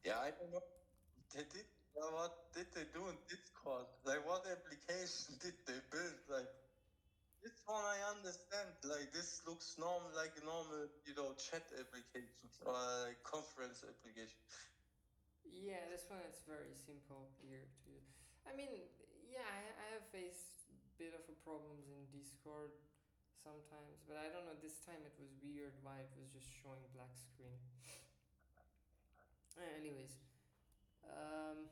Yeah, I don't know. What did they do in Discord? Like, what application did they build? Like, this one I understand. Like, this looks like a normal, chat application or like conference application. Yeah, this one is very simple here too. I mean, yeah, I have faced a bit of a problems in Discord sometimes, but I don't know. This time it was weird why it was just showing black screen. Anyways, um,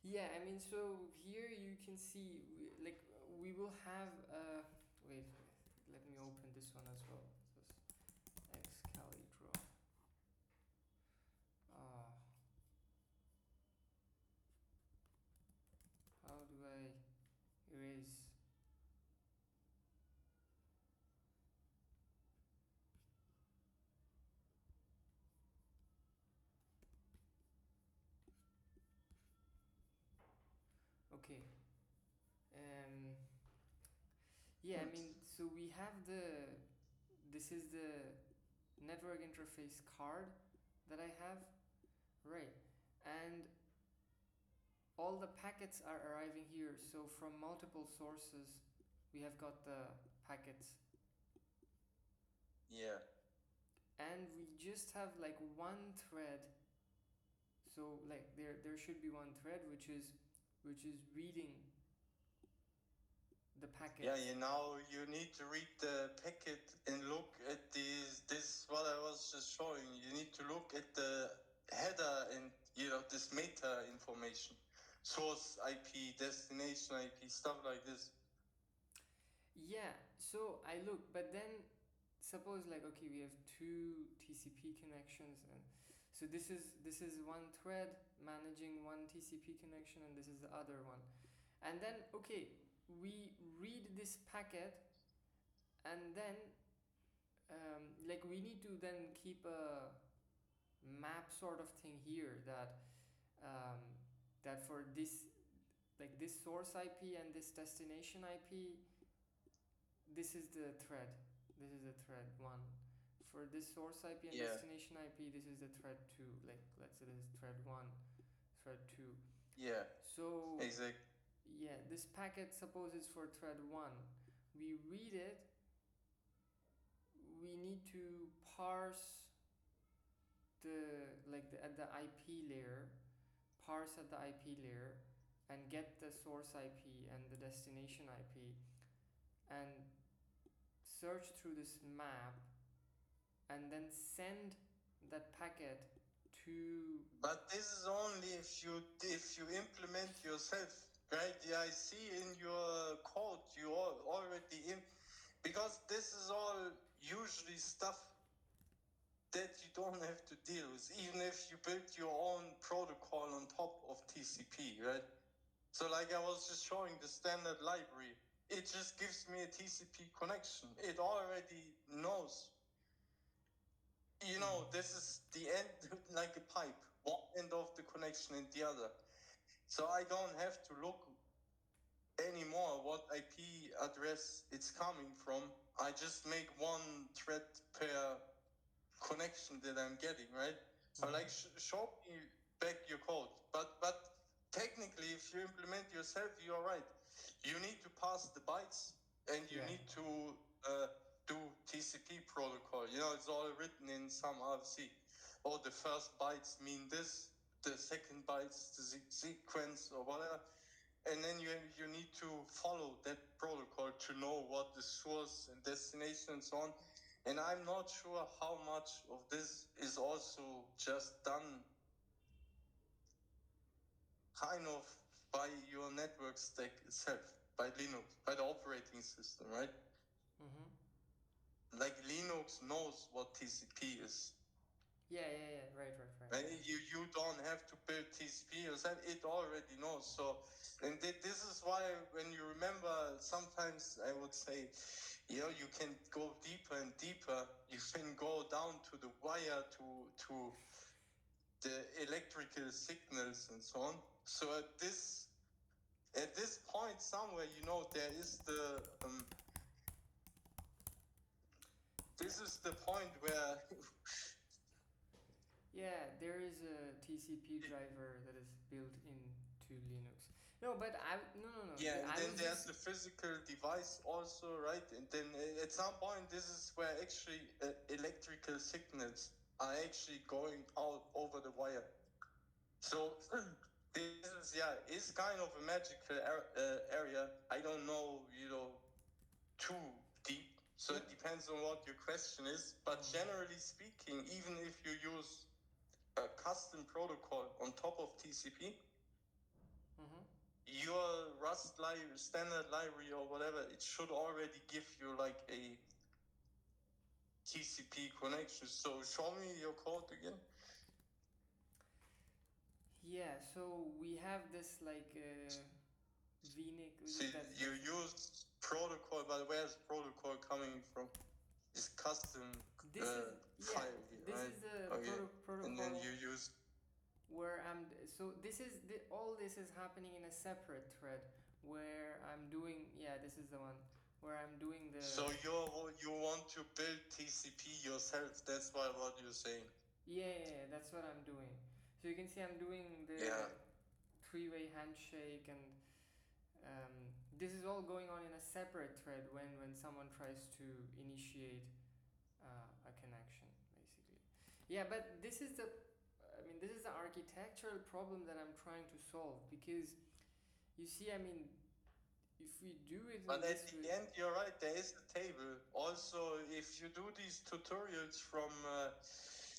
yeah, I mean, so here you can see, we will have, wait, let me open this one as well. This is Excalibur. Ah, how do I erase? Okay. Um, yeah, I mean, so we have this is the network interface card that I have, right? And all the packets are arriving here. So from multiple sources, we have got the packets. Yeah. And we just have like one thread. So like there should be one thread which is reading the packet. Yeah, you need to read the packet and look at this what I was just showing. You need to look at the header and this meta information. Source IP, destination IP, stuff like this. Yeah, so I look, but then suppose like okay, we have two TCP connections, and so this is one thread managing one TCP connection, and this is the other one. And then okay, we read this packet, and then like we need to then keep a map sort of thing here that for this, like this source IP and this destination IP, this is the thread. This is the thread 1. For this source IP and destination IP, this is the thread 2. Like let's say this is thread 1, thread 2. Yeah. So exactly. Yeah, this packet suppose is for thread 1. We read it. We need to parse at the IP layer, parse at the IP layer, and get the source IP and the destination IP, and search through this map, and then send that packet to. But this is only if you implement yourself, right? Yeah, I see in your code you already because this is all usually stuff that you don't have to deal with, even if you build your own protocol on top of TCP, right? So like I was just showing the standard library, it just gives me a TCP connection. It already knows. This is the end, like a pipe, one end of the connection and the other. So I don't have to look anymore what IP address it's coming from. I just make one thread per connection that I'm getting, right? So like show me back your code. But technically, if you implement yourself, you're right. You need to pass the bytes and you need to do TCP protocol. It's all written in some RFC. Or the first bytes mean this, the second bytes the sequence or whatever. And then you need to follow that protocol to know what the source and destination and so on. And I'm not sure how much of this is also just done kind of by your network stack itself, by Linux, by the operating system, right? Like Linux knows what TCP is. Yeah, right. And you don't have to build TCP yourself, it already knows. So, and this is why when you remember, sometimes I would say, you can go deeper and deeper. You can go down to the wire to the electrical signals and so on. So at this point somewhere, there is the this is the point where yeah, there is a TCP driver that is built into Linux. No, but no. Yeah, and I then was there's just the physical device also, right? And then at some point, this is where actually electrical signals are actually going out over the wire. So this is kind of a magical area. I don't know, too deep. So it depends on what your question is. But generally speaking, even if you use a custom protocol on top of TCP, your Rust standard library or whatever, it should already give you like a TCP connection. So show me your code again. Yeah, so we have this like VNIC. See, you use protocol, but where's protocol coming from? It's custom file here, this right? is the protocol. And then you use where so this is all this is happening in a separate thread where I'm doing this is the one where I'm doing the. So you want to build TCP yourself? That's what you're saying. Yeah, that's what I'm doing. So you can see I'm doing the three-way handshake, and this is all going on in a separate thread when someone tries to initiate a connection, basically. Yeah, but this is the architectural problem that I'm trying to solve, because you see, if we do it. But at the end, you're right. There is a table. Also, if you do these tutorials from,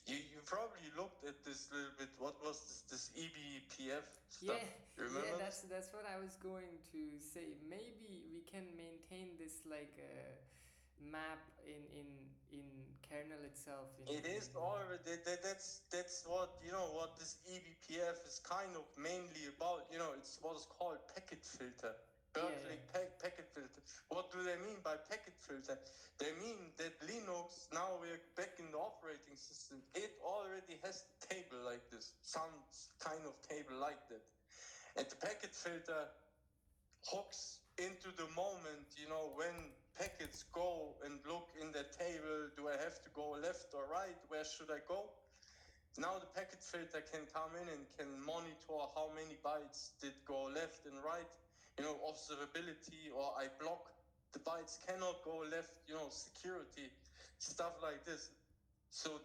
you probably looked at this little bit. What was this eBPF stuff? Remember? Yeah. That's what I was going to say. Maybe we can maintain this like map in kernel itself. It is already. That's what what this eBPF is kind of mainly about. It's what is called packet filter. Berkeley packet filter. What do they mean by packet filter? They mean that Linux, now we're back in the operating system, it already has a table like this, some kind of table like that. And the packet filter hooks into the moment, when packets go and look in the table, do I have to go left or right? Where should I go? Now the packet filter can come in and can monitor how many bytes did go left and right. Observability, or I block the bytes cannot go left, security, stuff like this. So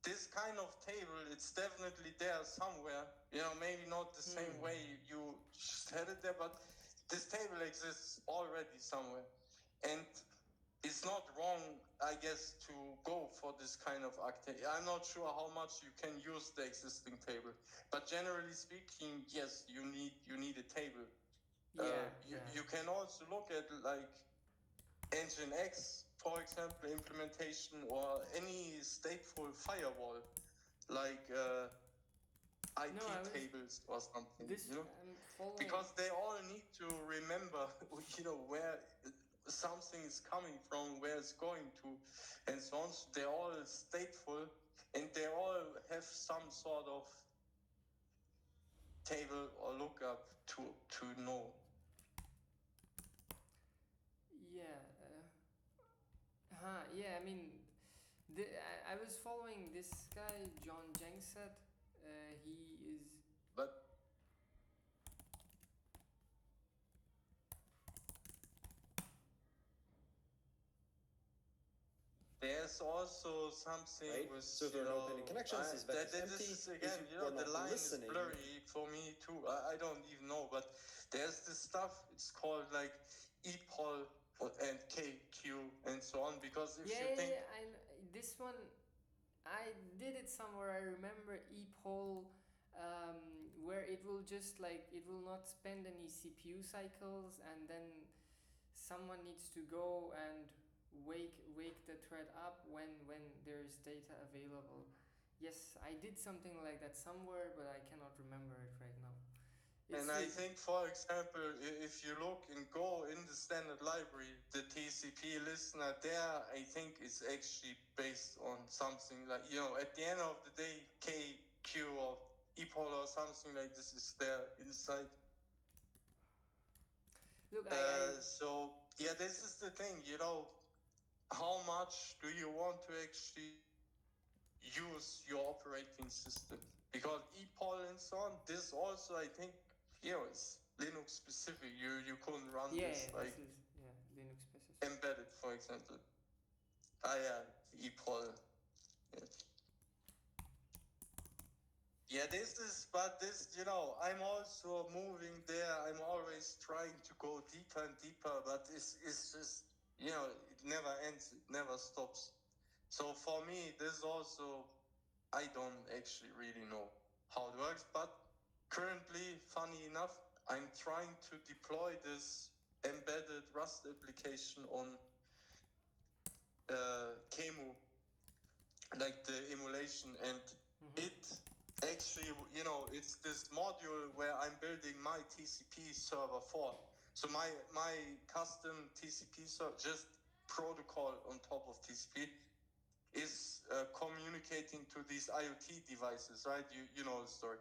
this kind of table, it's definitely there somewhere, maybe not the same way you just had it there, but this table exists already somewhere. And it's not wrong, I guess, to go for this kind of architecture. I'm not sure how much you can use the existing table, but generally speaking, yes, you need a table. You can also look at like Nginx, for example, implementation, or any stateful firewall, like IP tables or something. Because they all need to remember, where something is coming from, where it's going to, and so on. So they're all stateful, and they all have some sort of table or lookup to know. I was following this guy, John Jengset. He is. But there's also something with so there are no pending connections. This vector is empty. This is again, the line listening. is blurry for me too. I don't even know, but there's this stuff. It's called like epoll and KQ and so on. Because if you think this one, I did it somewhere. I remember epoll, where it will just it will not spend any CPU cycles, and then someone needs to go and wake the thread up when there's data available. Yes, I did something like that somewhere, but I cannot remember it right now. And I think, for example, if you look and go in the standard library, the TCP listener there, I think is actually based on something like, at the end of the day, KQ or epoll or something like this is there inside. Look, so, this is the thing, how much do you want to actually use your operating system. Because epoll and so on, this also, I think, it's Linux specific. You couldn't run this like this is Linux specific. Embedded, for example. Epoll. Yeah, this, I'm also moving there. I'm always trying to go deeper and deeper, but it's just, it never ends, it never stops. So for me, this also, I don't actually really know how it works, but currently, funny enough, I'm trying to deploy this embedded Rust application on QEMU, like the emulation, and it actually, it's this module where I'm building my TCP server for. So my custom TCP server, just protocol on top of TCP, is communicating to these IoT devices, right? You know the story.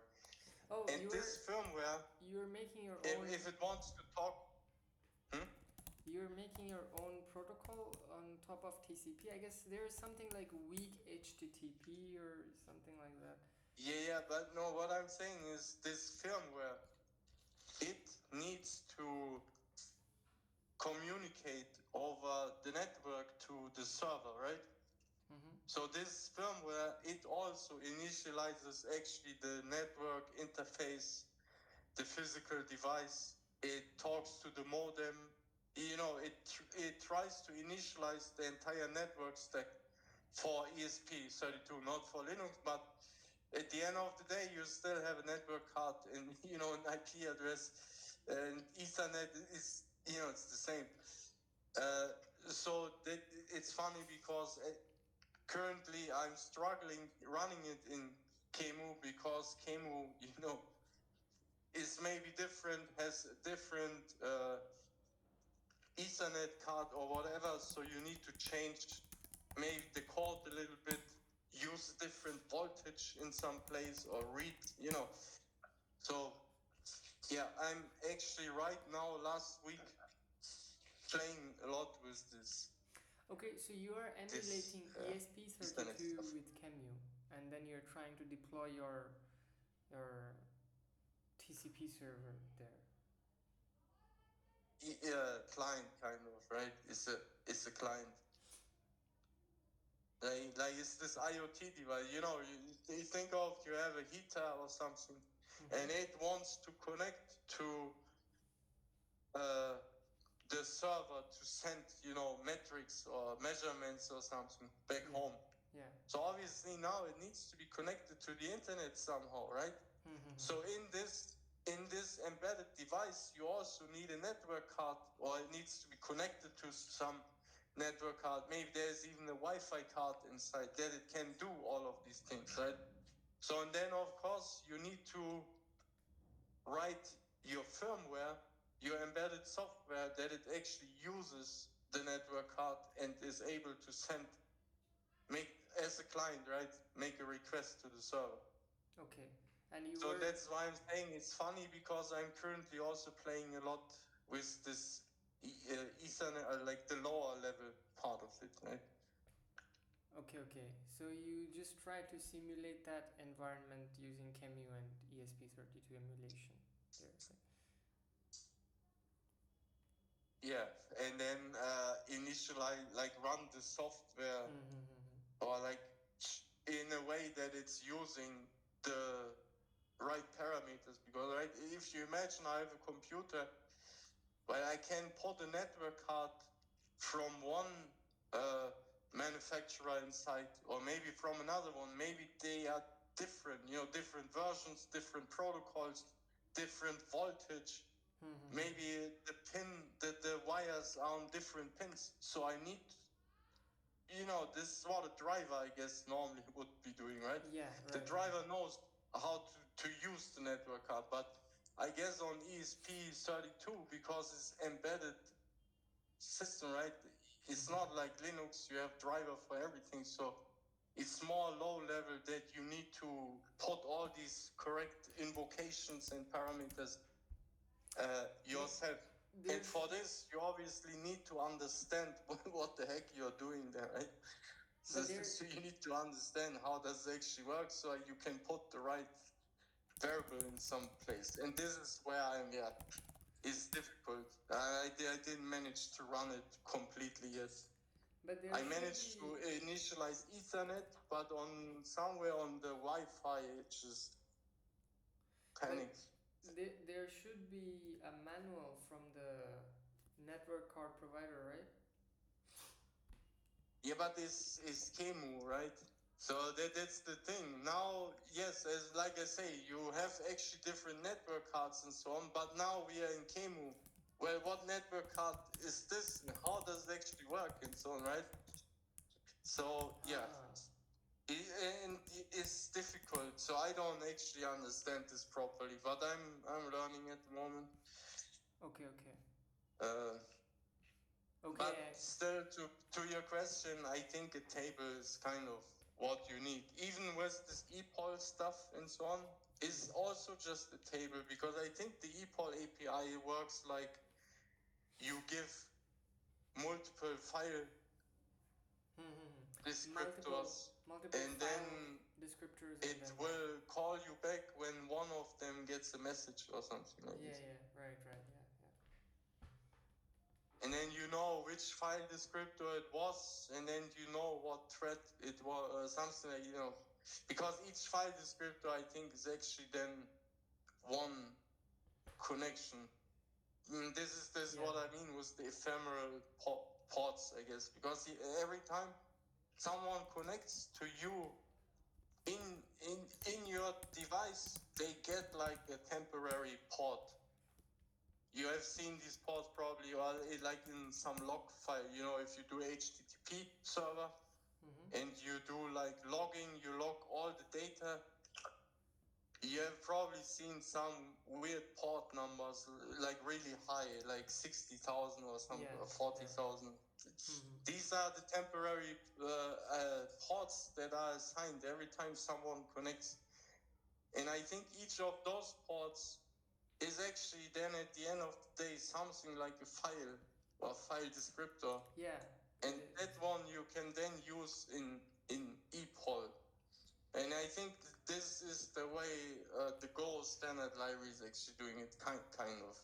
Oh, and this firmware, you're making your own. If it wants to talk, You're making your own protocol on top of TCP. I guess there's something like weak HTTP or something like that. Yeah, but no, what I'm saying is this firmware, it needs to communicate over the network to the server, right? So this firmware, it also initializes actually the network interface, the physical device. It talks to the modem. It tries to initialize the entire network stack for ESP32, not for Linux, but at the end of the day, you still have a network card and, an IP address, and Ethernet is, it's the same. So it's funny because currently I'm struggling running it in QEMU because QEMU, is maybe different, has a different Ethernet card or whatever, so you need to change maybe the code a little bit, use different voltage in some place, or read, So, yeah, I'm actually right now, last week, playing a lot with this. Okay, so you are emulating ESP32 with QEMU, and then you're trying to deploy your TCP server there. Yeah, client kind of, right? It's a client. Like it's this IoT device. You think of, you have a heater or something, and it wants to connect to the server to send, metrics or measurements or something back home. Yeah. So obviously now it needs to be connected to the internet somehow, right? So in this embedded device, you also need a network card, or it needs to be connected to some network card. Maybe there's even a Wi-Fi card inside that it can do all of these things, right? So, and then of course you need to write your firmware, your embedded software, that it actually uses the network card and is able to as a client, right? Make a request to the server. Okay. So that's why I'm saying it's funny, because I'm currently also playing a lot with this Ethernet, like the lower level part of it, right? Okay. So you just try to simulate that environment using QEMU and ESP32 emulation there. Yeah, and then initialize, like run the software, or like in a way that it's using the right parameters. Because, right, if you imagine I have a computer, but I can put a network card from one manufacturer inside, or maybe from another one. Maybe they are different, different versions, different protocols, different voltage. Maybe the wires are on different pins. So I need, this is what a driver, I guess, normally would be doing, right? Yeah, right. The driver knows how to use the network card, but I guess on ESP32, because it's embedded system, right? It's not like Linux, you have driver for everything, so it's more low level that you need to put all these correct invocations and parameters yourself. And for this, you obviously need to understand what the heck you're doing there, right? So you need to understand how does it actually work, so you can put the right variable in some place. And this is where it's difficult. I didn't manage to run it completely yet. But I managed to initialize Ethernet, but somewhere on the Wi-Fi it just panicked. There should be a manual from the network card provider, right? Yeah, but it's QEMU, right? So that's the thing. Now, yes, as like I say, you have actually different network cards and so on, but now we are in QEMU. Well, what network card is this and how does it actually work and so on, right? So, yeah. And it's difficult, so I don't actually understand this properly, but I'm learning at the moment. Okay. But still, to your question, I think a table is kind of what you need. Even with this epoll stuff and so on, is also just a table, because I think the epoll API works like you give multiple file descriptors, and then descriptors, it will call you back when one of them gets a message or something like this. Yeah, right, yeah. And then you know which file descriptor it was, and then you know what thread it was, something like, because each file descriptor, I think, is actually then one connection. This is what I mean with the ephemeral ports, I guess, because every time someone connects to you in your device, they get like a temporary port. You have seen these ports probably, or like in some log file, if you do HTTP server and you do like logging, you log all the data. You have probably seen some weird port numbers, like really high, like 60,000 or something, or 40,000. These are the temporary ports that are assigned every time someone connects. And I think each of those ports is actually then at the end of the day something like a file or file descriptor. Yeah. And that one you can then use in epoll. And I think this is the way the Go standard library is actually doing it, kind of,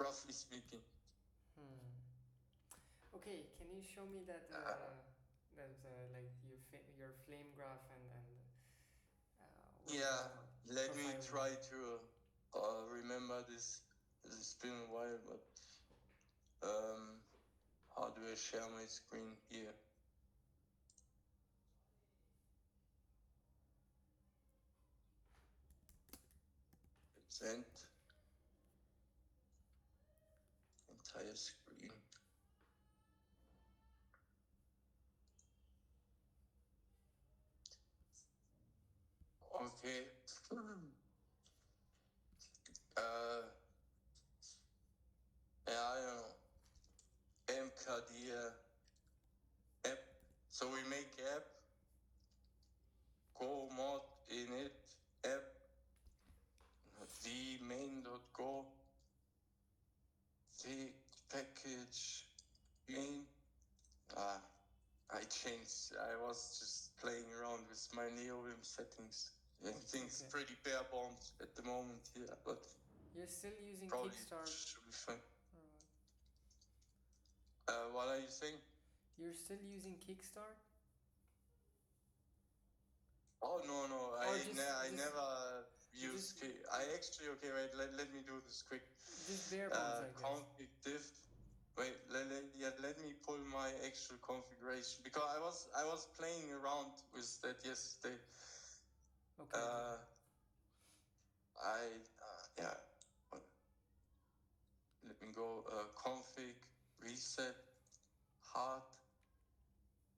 roughly speaking. Okay, can you show me that like your flame graph and let me try to remember this. It's been a while, but how do I share my screen here? Present entire screen. Okay. I don't know. MKD app. So we make app. Go mod init app. V main.go. V package main. I changed. I was just playing around with my Neovim settings. Everything's pretty bare bones at the moment here, but you're still using probably Kickstart. Should be fine. What are you saying? You're still using Kickstart? Oh no! I never use. I actually wait. Let me do this quick. Just bare bones, I guess. Config diff. Wait, let me pull my actual configuration, because I was playing around with that yesterday. Okay. Let me go config reset hard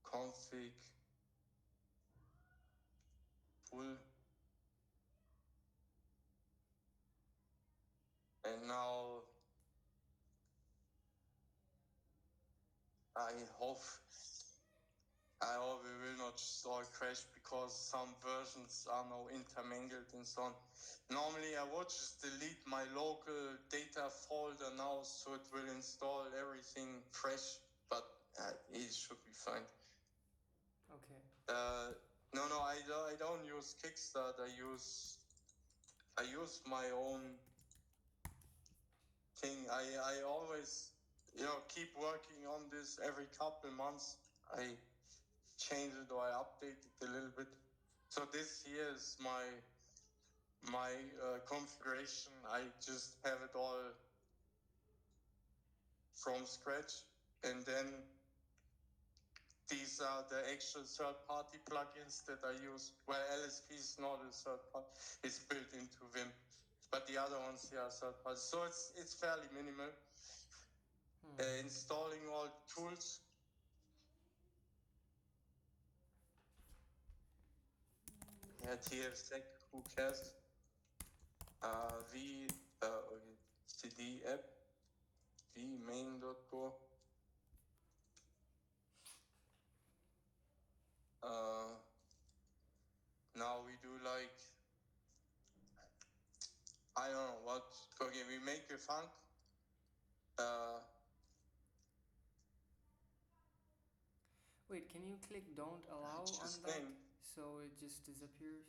config full, and now I hope we will not all crash, because some versions are now intermingled and so on. Normally I would just delete my local data folder now, so it will install everything fresh, but it should be fine. No, I don't use Kickstart. I use my own thing. I always, keep working on this every couple months. I change it or I update it a little bit. So this here is my configuration. I just have it all from scratch, and then these are the actual third-party plugins that I use. Well, LSP is not a third party; it's built into Vim, but the other ones here are third party. So it's fairly minimal. Installing all tools. Yeah, TFSec, who cares? cd app vmain.go. Now we do like, I don't know what. Okay, we make a func. Wait, can you click don't allow on that so it just disappears?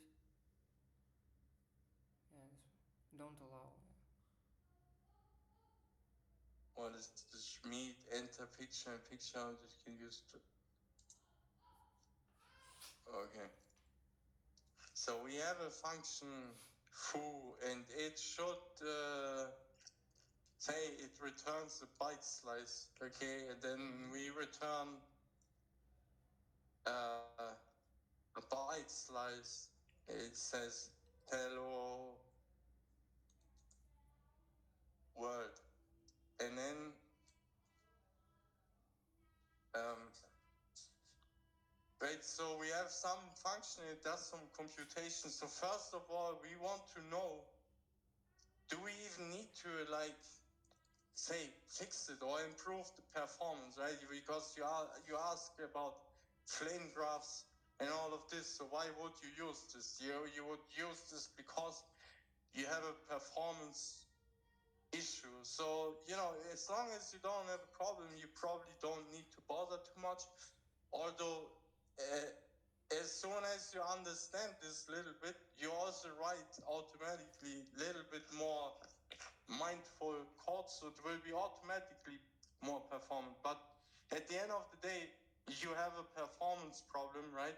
Yes, don't allow. What is this? Meet, enter picture, and picture that you can use to. Okay. So we have a function foo, and it should say it returns a byte slice. Okay, and then we return a byte slice. It says hello world, and then right, so we have some function, it does some computation. So first of all, we want to know, do we even need to say fix it or improve the performance, right? Because you ask about flame graphs and all of this. So why would you use this? You would use this because you have a performance issue. So, as long as you don't have a problem, you probably don't need to bother too much. Although, as soon as you understand this little bit, you also write automatically a little bit more mindful code, so it will be automatically more performant. But at the end of the day, you have a performance problem, right?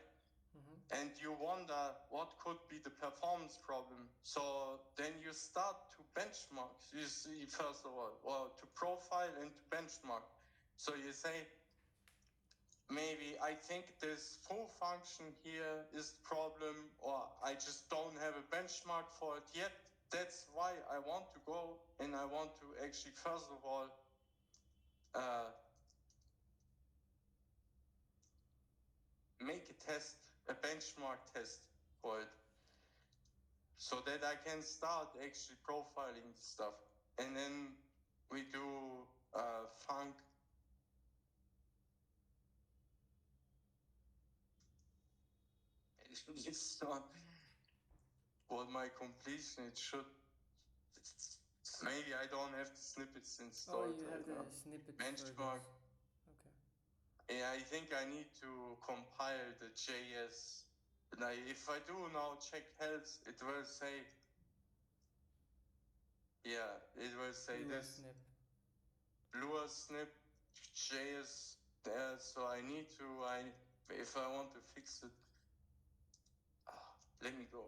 And you wonder what could be the performance problem. So then you start to benchmark. You see, first of all, or to profile and to benchmark. So you say, maybe I think this full function here is the problem, or I just don't have a benchmark for it yet. That's why I want to go and I want to actually, first of all, make a test, a benchmark test for it, so that I can start actually profiling stuff. And then we do func. It's not for my completion. It should. Maybe I don't have the snippets installed. Oh, you have the snippets. Benchmark. Okay. Yeah, I think I need to compile the JS. And if I do now check health, it will say. Yeah, it will say Lua this. snip. Lua snip JS there, so I need to. If I want to fix it, let me go.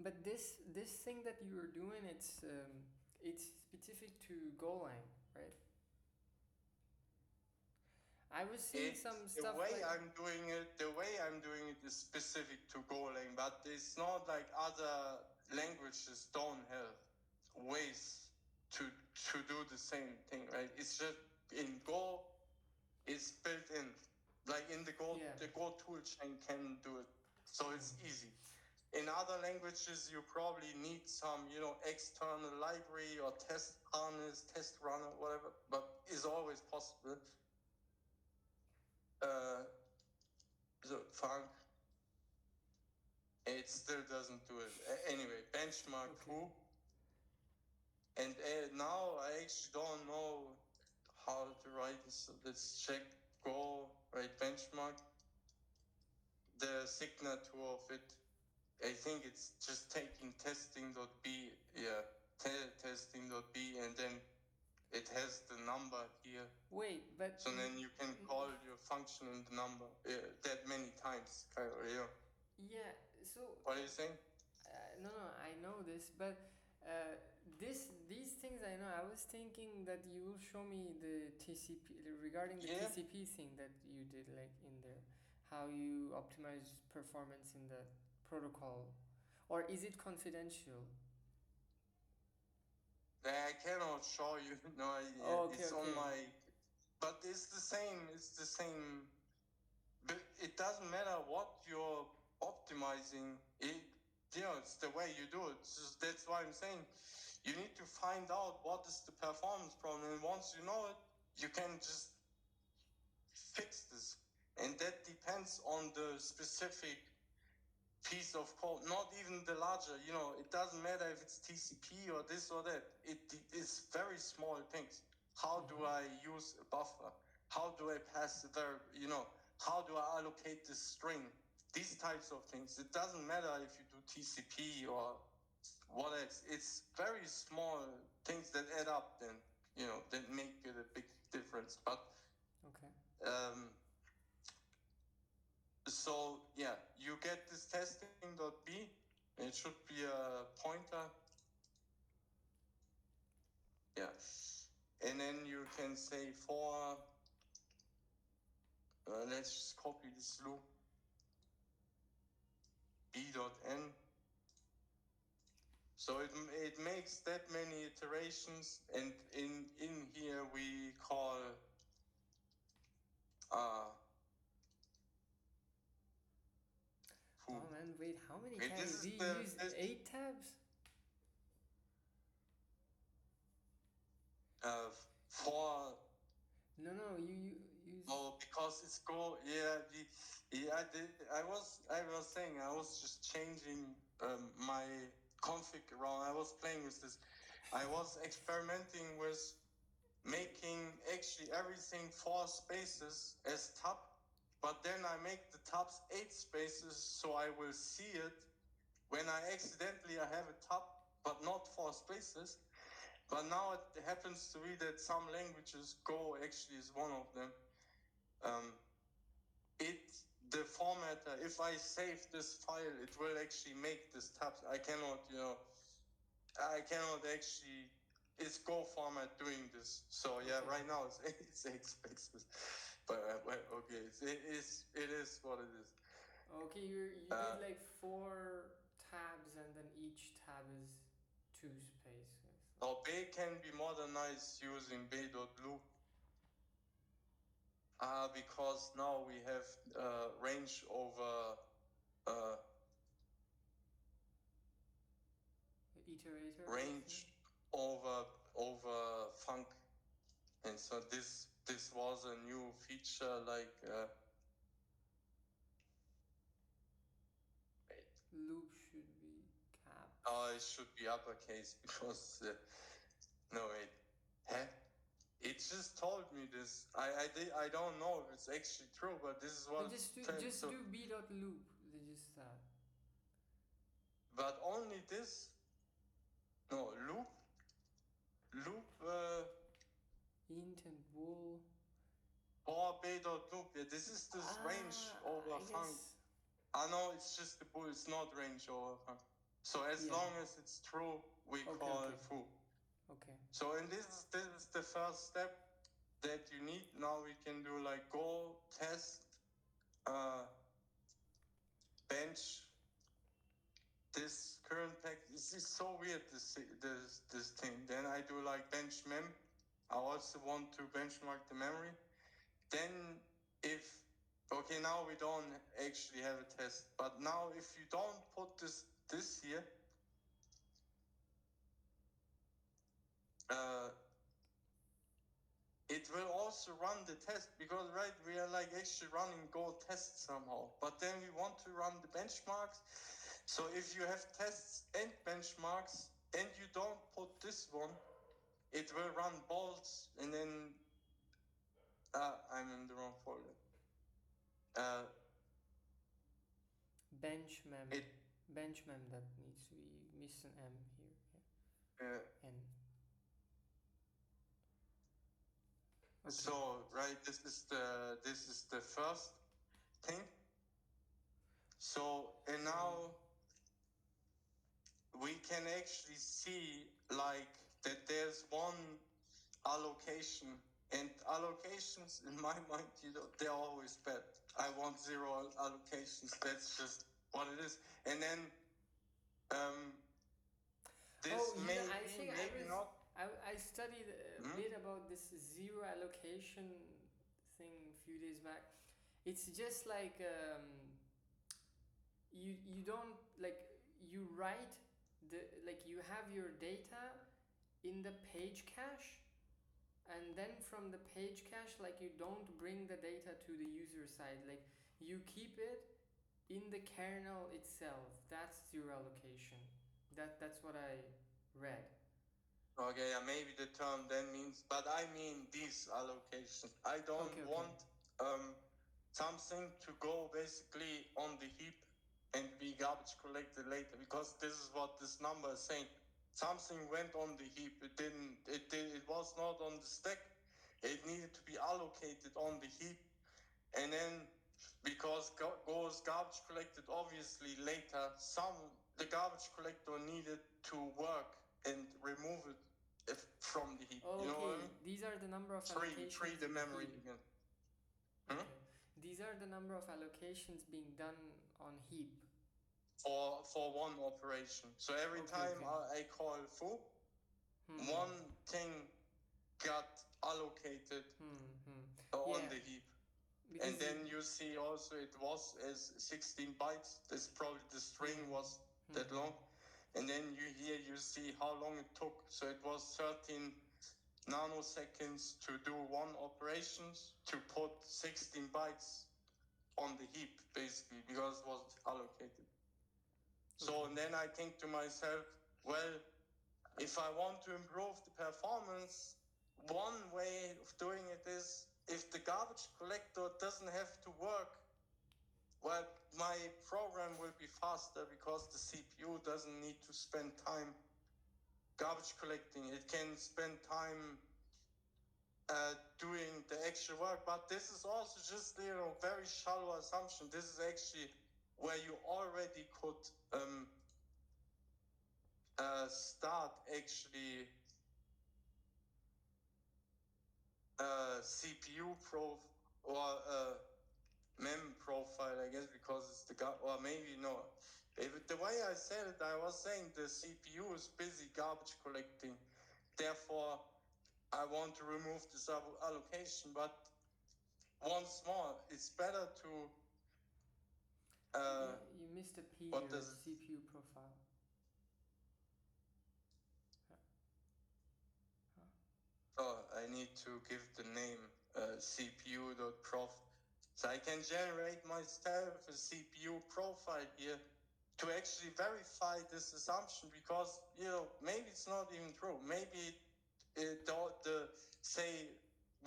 But this thing that you are doing, it's specific to GoLang, right? I was seeing some stuff. The way I'm doing it is specific to GoLang, but it's not like other languages don't have ways to do the same thing, right? It's just in Go, it's built in. Like in the Go, the Go toolchain can do it, so it's easy. In other languages, you probably need some, external library or test harness, test runner, whatever, but it's always possible. So func, it still doesn't do it. Anyway, benchmark foo. And now I actually don't know how to write this. So let's check go write benchmark. The signature of it, I think it's just taking testing.b, yeah, testing.b, and then it has the number here. Wait, but so then you can call your function in the number that many times, yeah. Yeah. So what are you saying? no, I know this, but these things I know. I was thinking that you will show me the TCP regarding the TCP thing that you did, like in there, how you optimize performance in the protocol, or is it confidential? I cannot show you. No, it's on my. But it's the same. It's the same. But it doesn't matter what you're optimizing. It's the way you do it. That's why I'm saying you need to find out what is the performance problem, and once you know it, you can just fix this. And that depends on the specific piece of code, not even the larger. It doesn't matter if it's TCP or this or that. It is very small things. How do I use a buffer? How do I pass the variable? How do I allocate the string? These types of things. It doesn't matter if you do TCP or what else. It's very small things that add up then, that make it a big difference. But so yeah, you get this testing.b. It should be a pointer. Yeah. And then you can say for, let's just copy this loop, b.n. So it makes that many iterations, and in here we call oh man, wait, how many tabs? Do you use 8 tabs? For no, you use. Oh, because it's Go. I was saying I was just changing my config around. I was playing with this. I was experimenting with making actually everything 4 spaces as tab, but then I make the tabs 8 spaces, so I will see it when I accidentally have a tab, but not 4 spaces. But now it happens to be that some languages, Go actually is one of them. The formatter, if I save this file, it will actually make this tabs. I cannot actually. It's Go format doing this. So yeah, right now it's 8 spaces. But okay, it is what it is. Okay, you did like 4 tabs, and then each tab is 2 spaces. Now bay can be modernized using bay.loop. Because now we have range over iterator. Range over func, and so this was a new feature. Like loop should be capped. It should be uppercase because no wait, it just told me this. I don't know if it's actually true, but this is what just do b.loop. Just that. But only this. No loop. Int and bool. Or bay.loop. Yeah, this is this range over func. No, it's just the bool. It's not range over func. So as long as it's true, we call foo. Okay. So and this is the first step that you need. Now we can do like go test bench this current pack. This is so weird, this thing. Then I do like bench mem. I also want to benchmark the memory. Then now we don't actually have a test, but now if you don't put this here, it will also run the test, because we are like actually running Go tests somehow, but then we want to run the benchmarks. So if you have tests and benchmarks and you don't put this one, it will run bolts, and then I'm in the wrong folder. Bench mem. Bench mem, that needs to be, miss an M here. Yeah. N. Okay. So right, this is the first thing. So and now we can actually see like that there's one allocation, and allocations in my mind, they're always bad. I want 0 allocations. That's just what it is. And then this maybe not. I studied a bit about this 0 allocation thing a few days back. It's just like you don't, like, you write you have your data in the page cache, and then from the page cache, like, you don't bring the data to the user side, like you keep it in the kernel itself. That's 0 allocation. That's what I read. Okay, yeah, maybe the term then means, but I mean these allocations. I don't want something to go basically on the heap and be garbage collected later, because this is what this number is saying. Something went on the heap. It was not on the stack. It needed to be allocated on the heap, and then because goes garbage collected obviously later, the garbage collector needed to work and remove it from the heap. Okay, you know what I mean? These are the number of allocations. Free the memory again. Okay. These are the number of allocations being done on heap. For one operation. So every time I call foo, one thing got allocated on the heap. Because and then you see also it was as 16 bytes. This probably the string was that long. And then you see how long it took. So it was 13 nanoseconds to do one operations to put 16 bytes on the heap, basically, because it was allocated. So and then I think to myself, well, if I want to improve the performance, one way of doing it is, if the garbage collector doesn't have to work, well, my program will be faster because the CPU doesn't need to spend time garbage collecting. It can spend time doing the actual work. But this is also just, very shallow assumption. This is actually where you already could start actually CPU prof or mem profile, I guess, because it's or maybe no. The way I said it, I was saying the CPU is busy garbage collecting. Therefore, I want to remove this allocation. But once more, it's better to. You missed a P here, CPU profile. Oh, I need to give the name CPU.prof. So I can generate myself a CPU profile here to actually verify this assumption, because, maybe it's not even true. Maybe say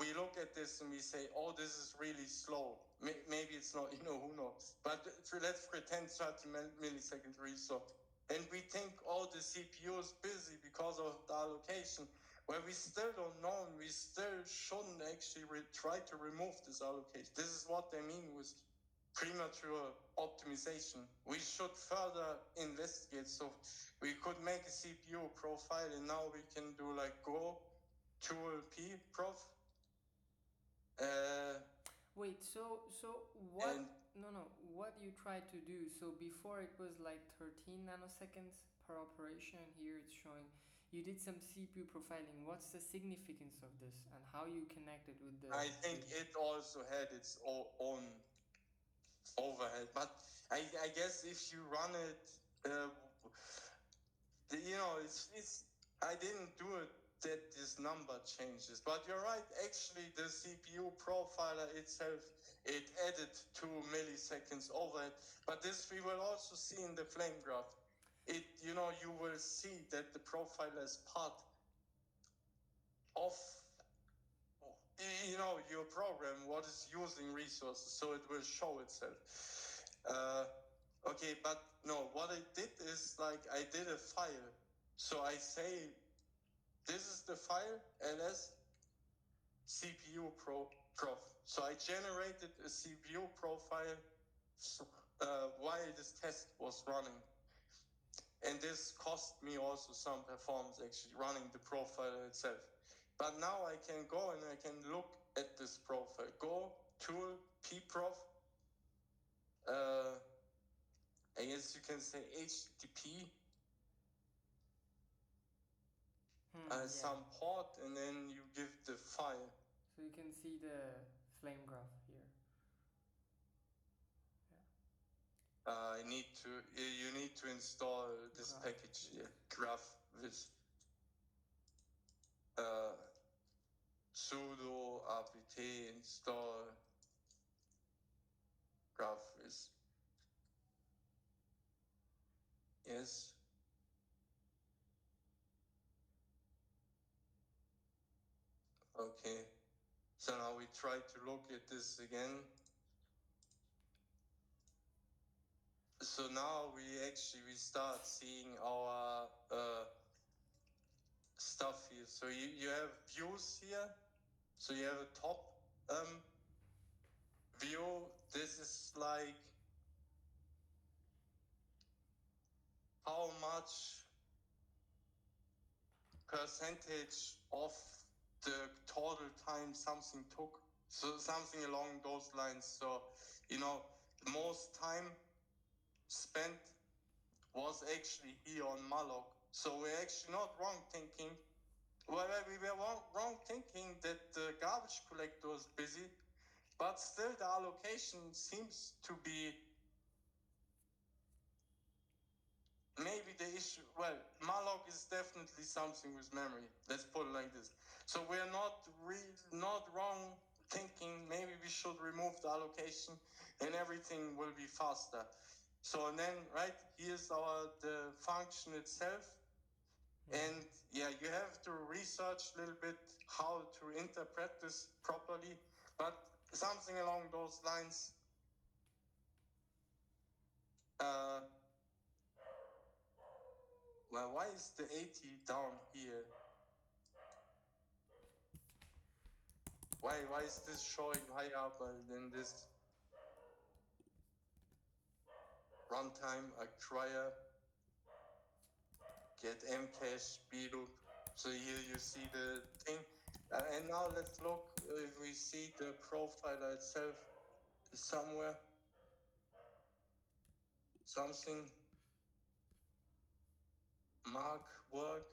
we look at this and we say, oh, this is really slow. Maybe it's not, who knows. But let's pretend 30 milliseconds resource. And we think, oh, the CPU is busy because of the allocation. Well, we still don't know, and we still shouldn't actually try to remove this allocation. This is what they mean with premature optimization. We should further investigate. So we could make a CPU profile, and now we can do like Go tool P prof. Wait, so what? What you tried to do? So before it was like 13 nanoseconds per operation, and here it's showing you did some CPU profiling. What's the significance of this, and how you connected with the? I think it also had its own overhead, but I guess if you run it, it's I didn't do it that this number changes. But you're right. Actually, the CPU profiler itself, it added 2 milliseconds overhead. But this we will also see in the flame graph. You will see that the profiler is part of your program, what is using resources, so it will show itself. Okay, but no, what I did is like I did a file. So I say, this is the file, ls CPU prof. So I generated a CPU profile while this test was running. And this cost me also some performance actually running the profile itself. But now I can go and I can look at this profile. Go, tool, pprof. I guess you can say HTTP. Some port, and then you give the file. So you can see the flame graph here. You need to install this package here, graph with sudo apt install graph with. Yes. Okay. So now we try to look at this again. So now we start seeing our stuff here. So you have views here. So you have a top view. This is like how much percentage of the total time something took. So something along those lines. So, the most time spent was actually here on malloc. So we're actually not wrong thinking. Well, we were wrong thinking that the garbage collector is busy, but still the allocation seems to be maybe the issue. Well, malloc is definitely something with memory. Let's put it like this. So we're not wrong thinking maybe we should remove the allocation and everything will be faster. So and then here's the function itself. And yeah, you have to research a little bit how to interpret this properly, but something along those lines. Well, why is the 80 down here? Why is this showing higher than this? Runtime acquire get mcache bloop. So here you see the thing. And now let's look if we see the profile itself is somewhere. Something. Mark work.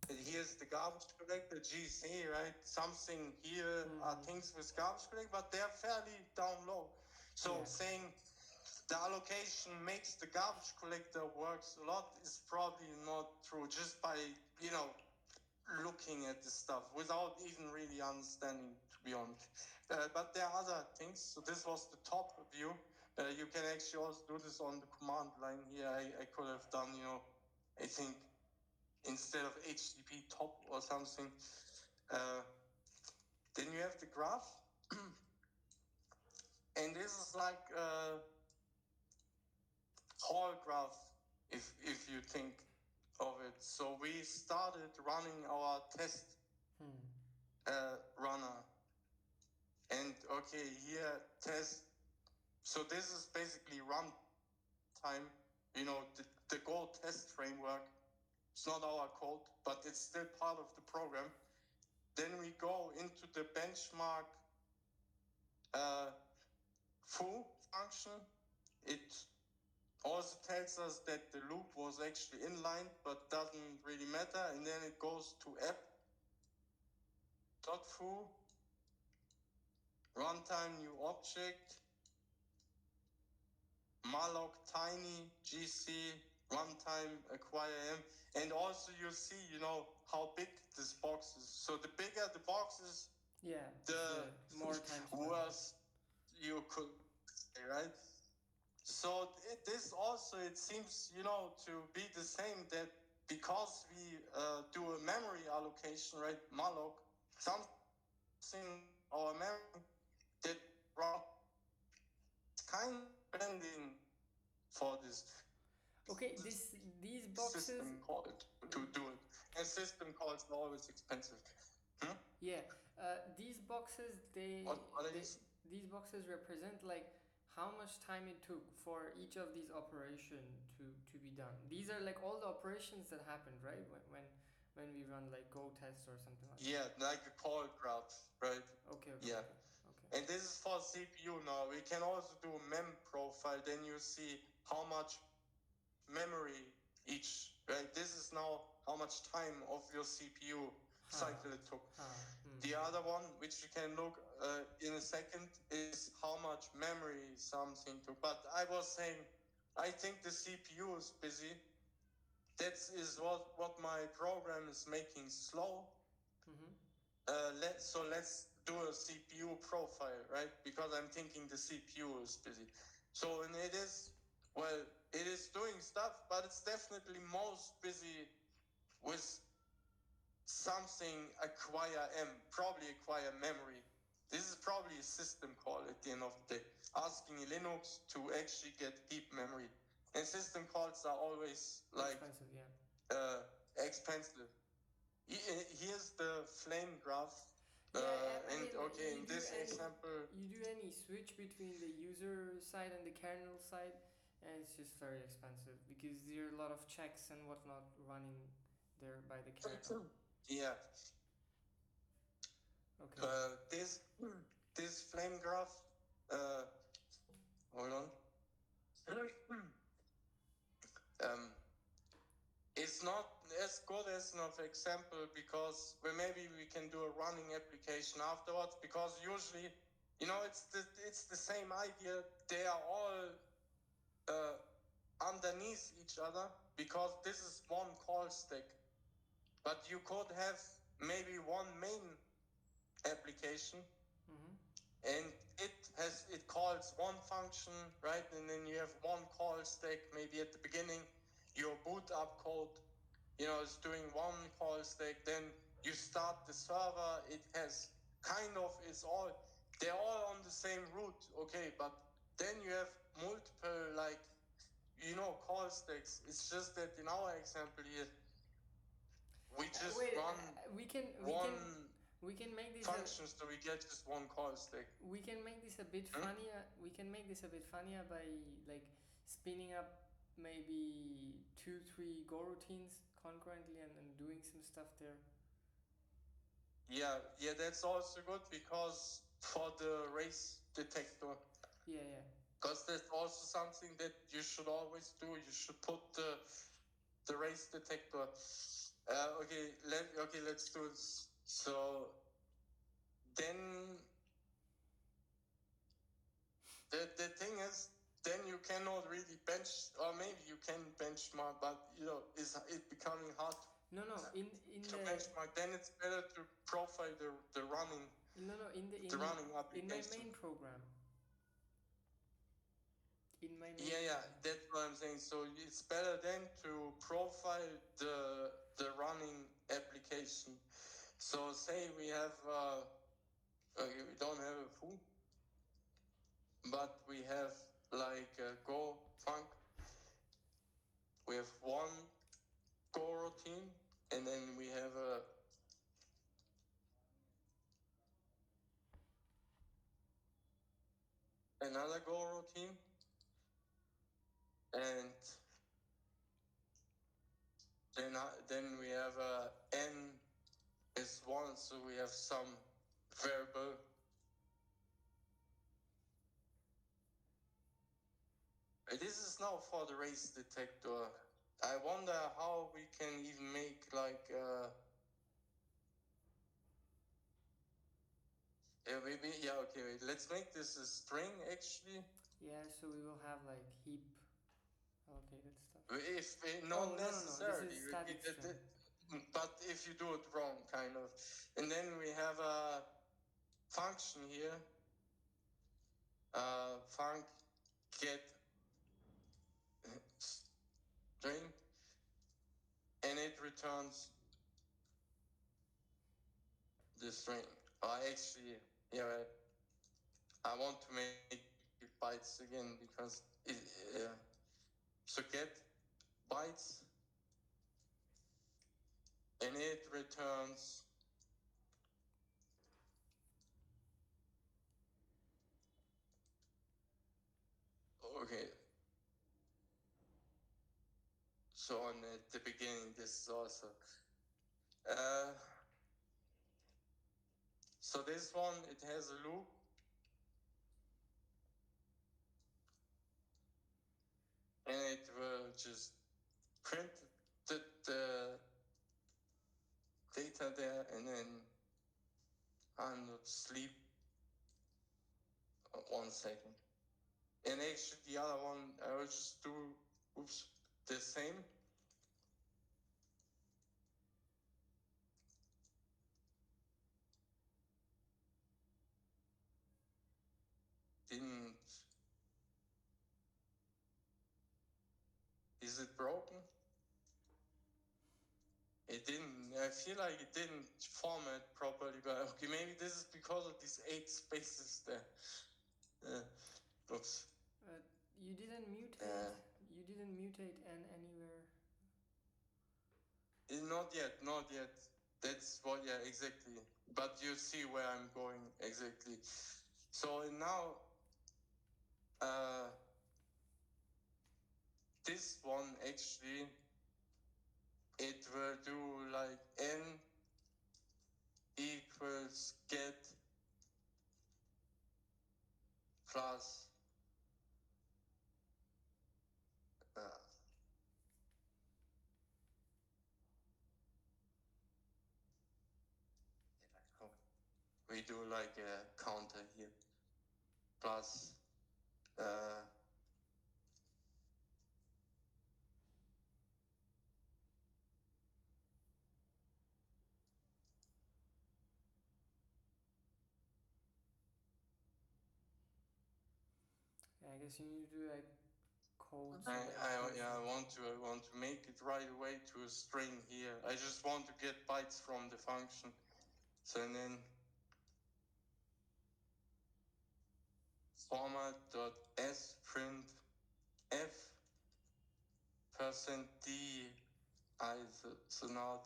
And here's the garbage collector, GC, right? Something here are things with garbage collector, but they're fairly down low. So saying the allocation makes the garbage collector works a lot is probably not true, just by, looking at the stuff without even really understanding, to be honest. But there are other things. So this was the top view. You can actually also do this on the command line here. I could have done, I think instead of HTTP top or something. Then you have the graph. And this is like a whole graph, if you think of it. So we started running our test runner. And okay, here test. So this is basically runtime, the Go test framework. It's not our code, but it's still part of the program. Then we go into the benchmark foo function. It also tells us that the loop was actually inline, but doesn't really matter. And then it goes to app.foo, runtime new object, malloc tiny gc, runtime acquire m. And also you see, how big this box is. So the bigger the box is, the more time worse you could say, right? So this also, it seems, to be the same, that because we do a memory allocation, right, malloc, our memory that run kind of spending for this. Okay, these boxes. System call to do it, and system calls are always expensive. Yeah, these boxes these boxes represent like how much time it took for each of these operations to be done. These are like all the operations that happened, right? When we run like go test or something like that. Yeah, like a call graph, right? Okay. Yeah. Okay. And this is for CPU now. We can also do mem profile. Then you see how much memory each, right? This is now how much time of your CPU cycle it took. The other one, which you can look in a second, is how much memory something took. But I was saying, I think the CPU is busy. That is what my program is making slow. Let's do a CPU profile, right? Because I'm thinking the CPU is busy. So, and it is doing stuff, but it's definitely most busy with something acquire memory. This is probably a system call at the end of the day, asking Linux to actually get heap memory. And system calls are always like expensive. Here's the flame graph. In this example, you do any switch between the user side and the kernel side, and it's just very expensive because there are a lot of checks and whatnot running there by the kernel. Yeah. Okay. This flame graph. Hold on. It's not as good as an example because maybe we can do a running application afterwards, because usually, it's the same idea. They are all underneath each other because this is one call stack. But you could have maybe one main application, and it calls one function, right? And then you have one call stack. Maybe at the beginning, your boot up code, is doing one call stack. Then you start the server. It has they're all on the same route, okay? But then you have multiple call stacks. It's just that in our example here, we just run we can make this functions, so we get just one call stack. We can make this a bit funnier. We can make this a bit funnier by like spinning up maybe 2-3 Go routines concurrently and doing some stuff there. Yeah, that's also good because for the race detector. Yeah. Because that's also something that you should always do. You should put the race detector. Let's do this. So then the thing is, then you cannot really bench, or maybe you can benchmark, but is it becoming hard? No. In to benchmark, then it's better to profile the running. The running application. In my main program. That's what I'm saying. So it's better then to profile the running application. So say we have we don't have a foo, but we have like GoFunc. We have one Go routine, and then we have another Go routine, and then we have n is 1, so we have some variable. This is now for the race detector. I wonder how we can even make like let's make this a string actually. Yeah, so we will have like heap allocated stuff. Not necessarily. This is static string. But if you do it wrong, kind of. And then we have a function here. Func get string, and it returns the string. Actually, yeah, I want to make it bytes again because so get bytes and it returns okay. So on at the beginning, this is also so this one, it has a loop. And it will just print the data there, and then I'm not sleep. 1 second. And actually, the other one, I will just do the same. Didn't. Is it broken? It didn't. I feel like it didn't format properly, but okay, maybe this is because of these 8 spaces there. Oops. You didn't mutate. You didn't mutate n anywhere. Not yet. Not yet. That's what. Yeah, exactly. But you see where I'm going exactly. So now, this one actually, it will do like n equals get plus we do like a counter here plus I guess you need to do like code. I want to make it right away to a string here. I just want to get bytes from the function. So then format.s print f %d I. So now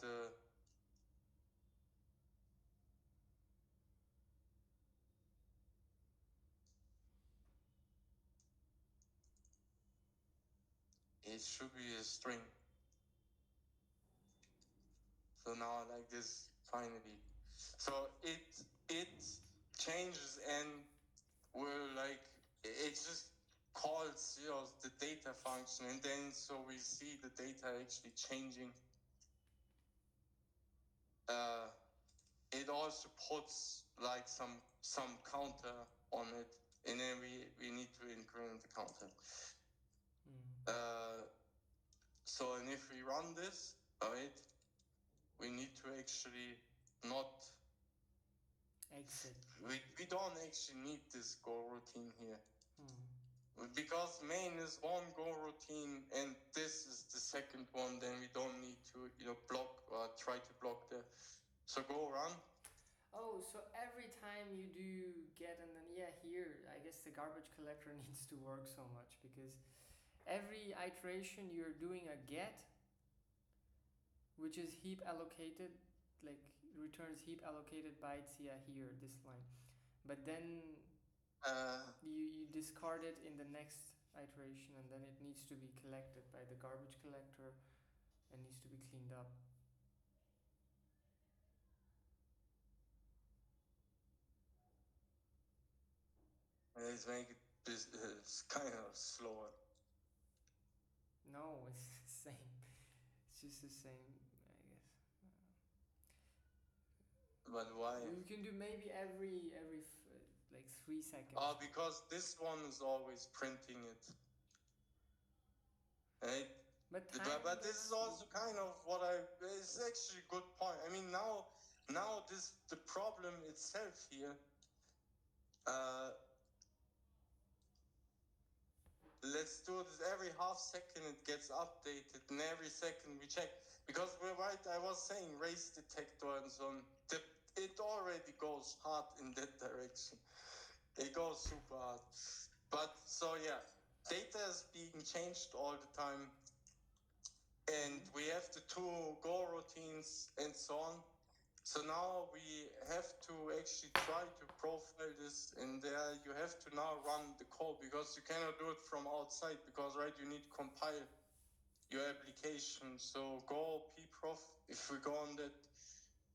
it should be a string. So now like this finally. So it changes and will like it just calls the data function, and then so we see the data actually changing. It also puts like some counter on it, and then we need to increment the counter. So and if we run this, right, we need to actually not exit. We don't actually need this go routine here. Because main is one go routine and this is the second one, then we don't need to block or try to block the. So go run. Oh, so every time you do get and then here I guess the garbage collector needs to work so much, because every iteration you're doing a get, which is heap allocated, like returns heap allocated bytes here, this line. But then you discard it in the next iteration, and then it needs to be collected by the garbage collector and needs to be cleaned up. Let's make it's kind of slower. No, it's the same. It's just the same, I guess. But why? You can do maybe every like 3 seconds. Because this one is always printing it. Right? But this is also kind of what it's actually a good point. I mean, now the problem itself here, let's do this every half second it gets updated, and every second we check. Because we're right, I was saying race detector and so on. it already goes hard in that direction. It goes super hard. But so yeah, data is being changed all the time. And we have the two Go routines and so on. So now we have to actually try to profile this, and there you have to now run the code because you cannot do it from outside because, right, you need to compile your application. So Go pprof, if we go on that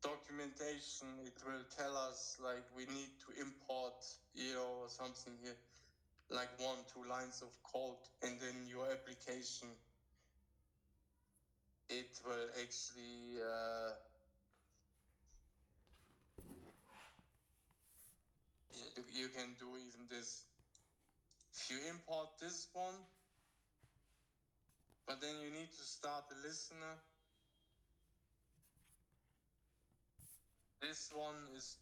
documentation, it will tell us like we need to import, or something here, like 1-2 lines of code, and then your application, it will actually you can do even this. If you import this one, but then you need to start the listener. This one is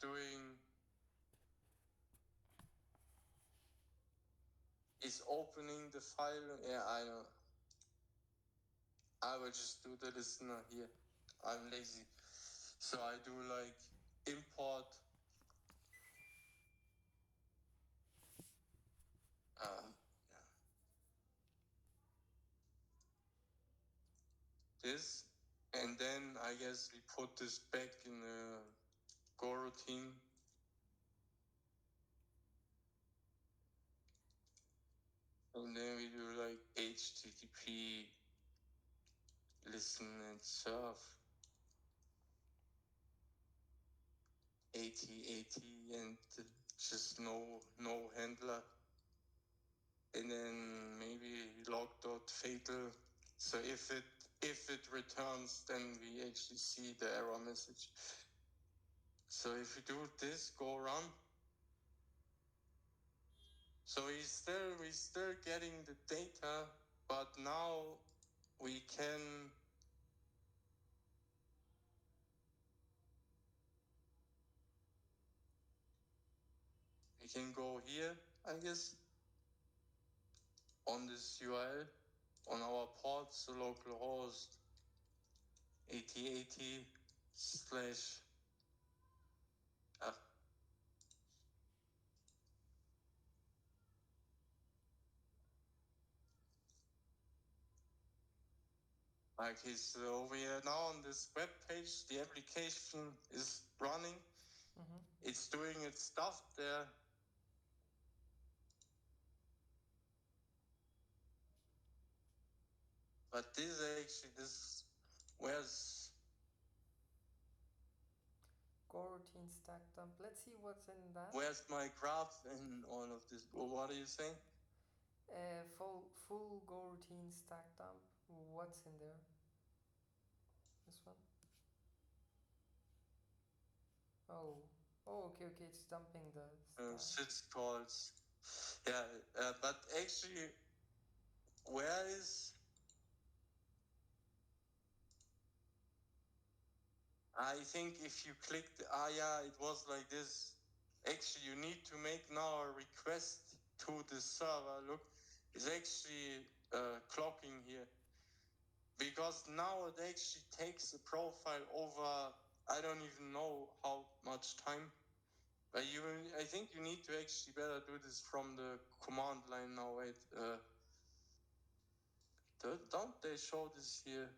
opening the file. Yeah, I know. I will just do the listener here. I'm lazy. So I do like import. This, and then I guess we put this back in the Go routine. And then we do like HTTP listen and serve 80 and just no handler. And then maybe log.fatal. So if it returns, then we actually see the error message. So if we do this, go run. So we're still getting the data, but now we can go here, I guess, on this URL, on our port, so localhost 8080 slash okay, so we are now on this web page. The application is running. It's doing its stuff there. But where's Go routine stack dump. Let's see what's in that. Where's my graph and all of this? What are you saying? Full Go routine stack dump. What's in there? This one. Oh, okay. It's dumping the syscalls. Yeah, but actually, where is? I think if you click it was like this. Actually, you need to make now a request to the server. Look, it's actually clocking here. Because now it actually takes a profile over, I don't even know how much time. But I think you need to actually better do this from the command line now. Wait, don't they show this here?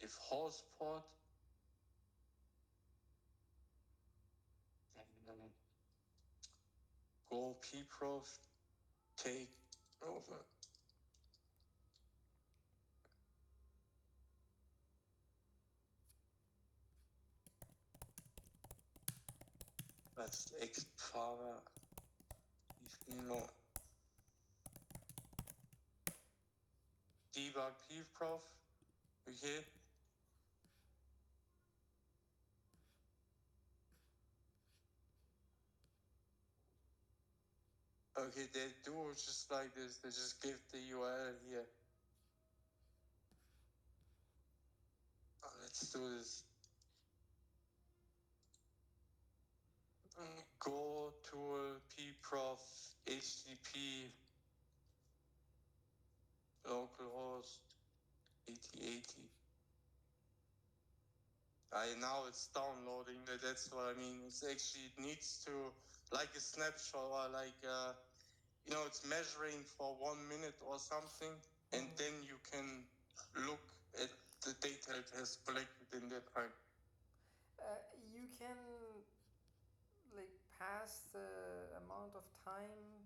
If host port go pprof take over. That's Explorer. Debug pprof. Okay. Okay, they do just like this. They just give the URL here. Let's do this. Go tool pprof HTTP localhost 8080. Now it's downloading. That's what I mean. It's actually, it needs to, like a snapshot, or like, it's measuring for 1 minute or something, and then you can look at the data it has collected in that time. You can like pass the amount of time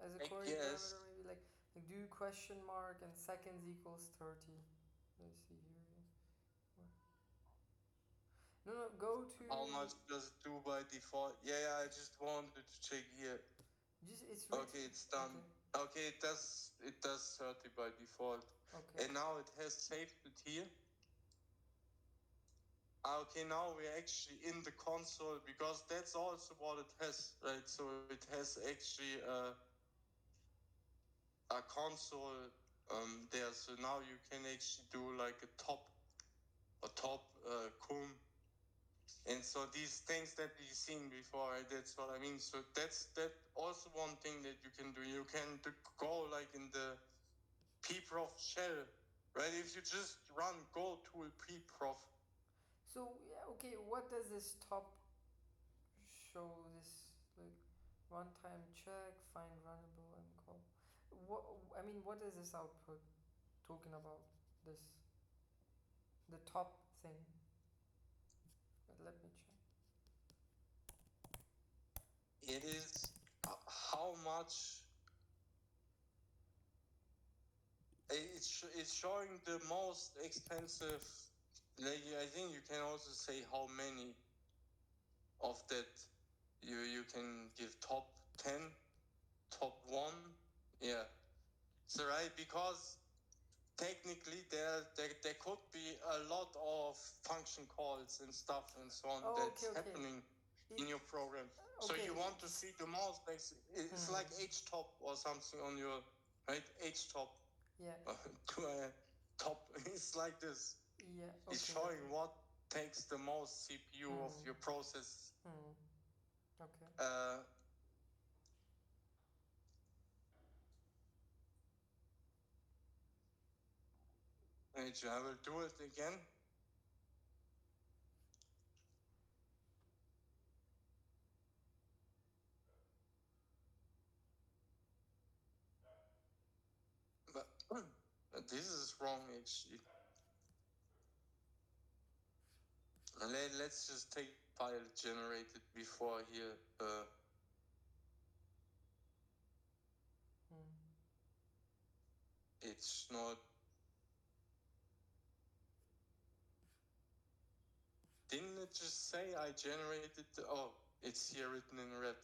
as a query parameter, maybe like do question mark and seconds equals 30. Let's see here. No, go to. How much does it do by default? Yeah, I just wanted to check here. It's okay, it's done. Okay, it does 30 by default. Okay. And now it has saved it here. Okay, now we're actually in the console, because that's also what it has, right? So it has actually a console there. So now you can actually do like a top QEMU. And so these things that we've seen before, right? That's what I mean. So that's also one thing that you can do. You can go like in the pprof shell, right? If you just run go tool pprof. So yeah, okay. What does this top show? This like runtime check, find runnable, and call. What is this output talking about? The top thing. But let me check. It is how much. It's showing the most expensive. Like, I think you can also say how many of that you can give top 10, top 1. Yeah. So right, because technically there could be a lot of function calls and stuff and so on that's happening in your program. So you want to see the most, it's like htop or something on your, right? Htop. Yeah. To a top, it's like this. Yeah. Okay, it's showing what takes the most CPU of your process. Okay. I will do it again. But this is wrong, actually. Let's just take file generated before here. It's not. Didn't it just say I generated? Oh, it's here written in red.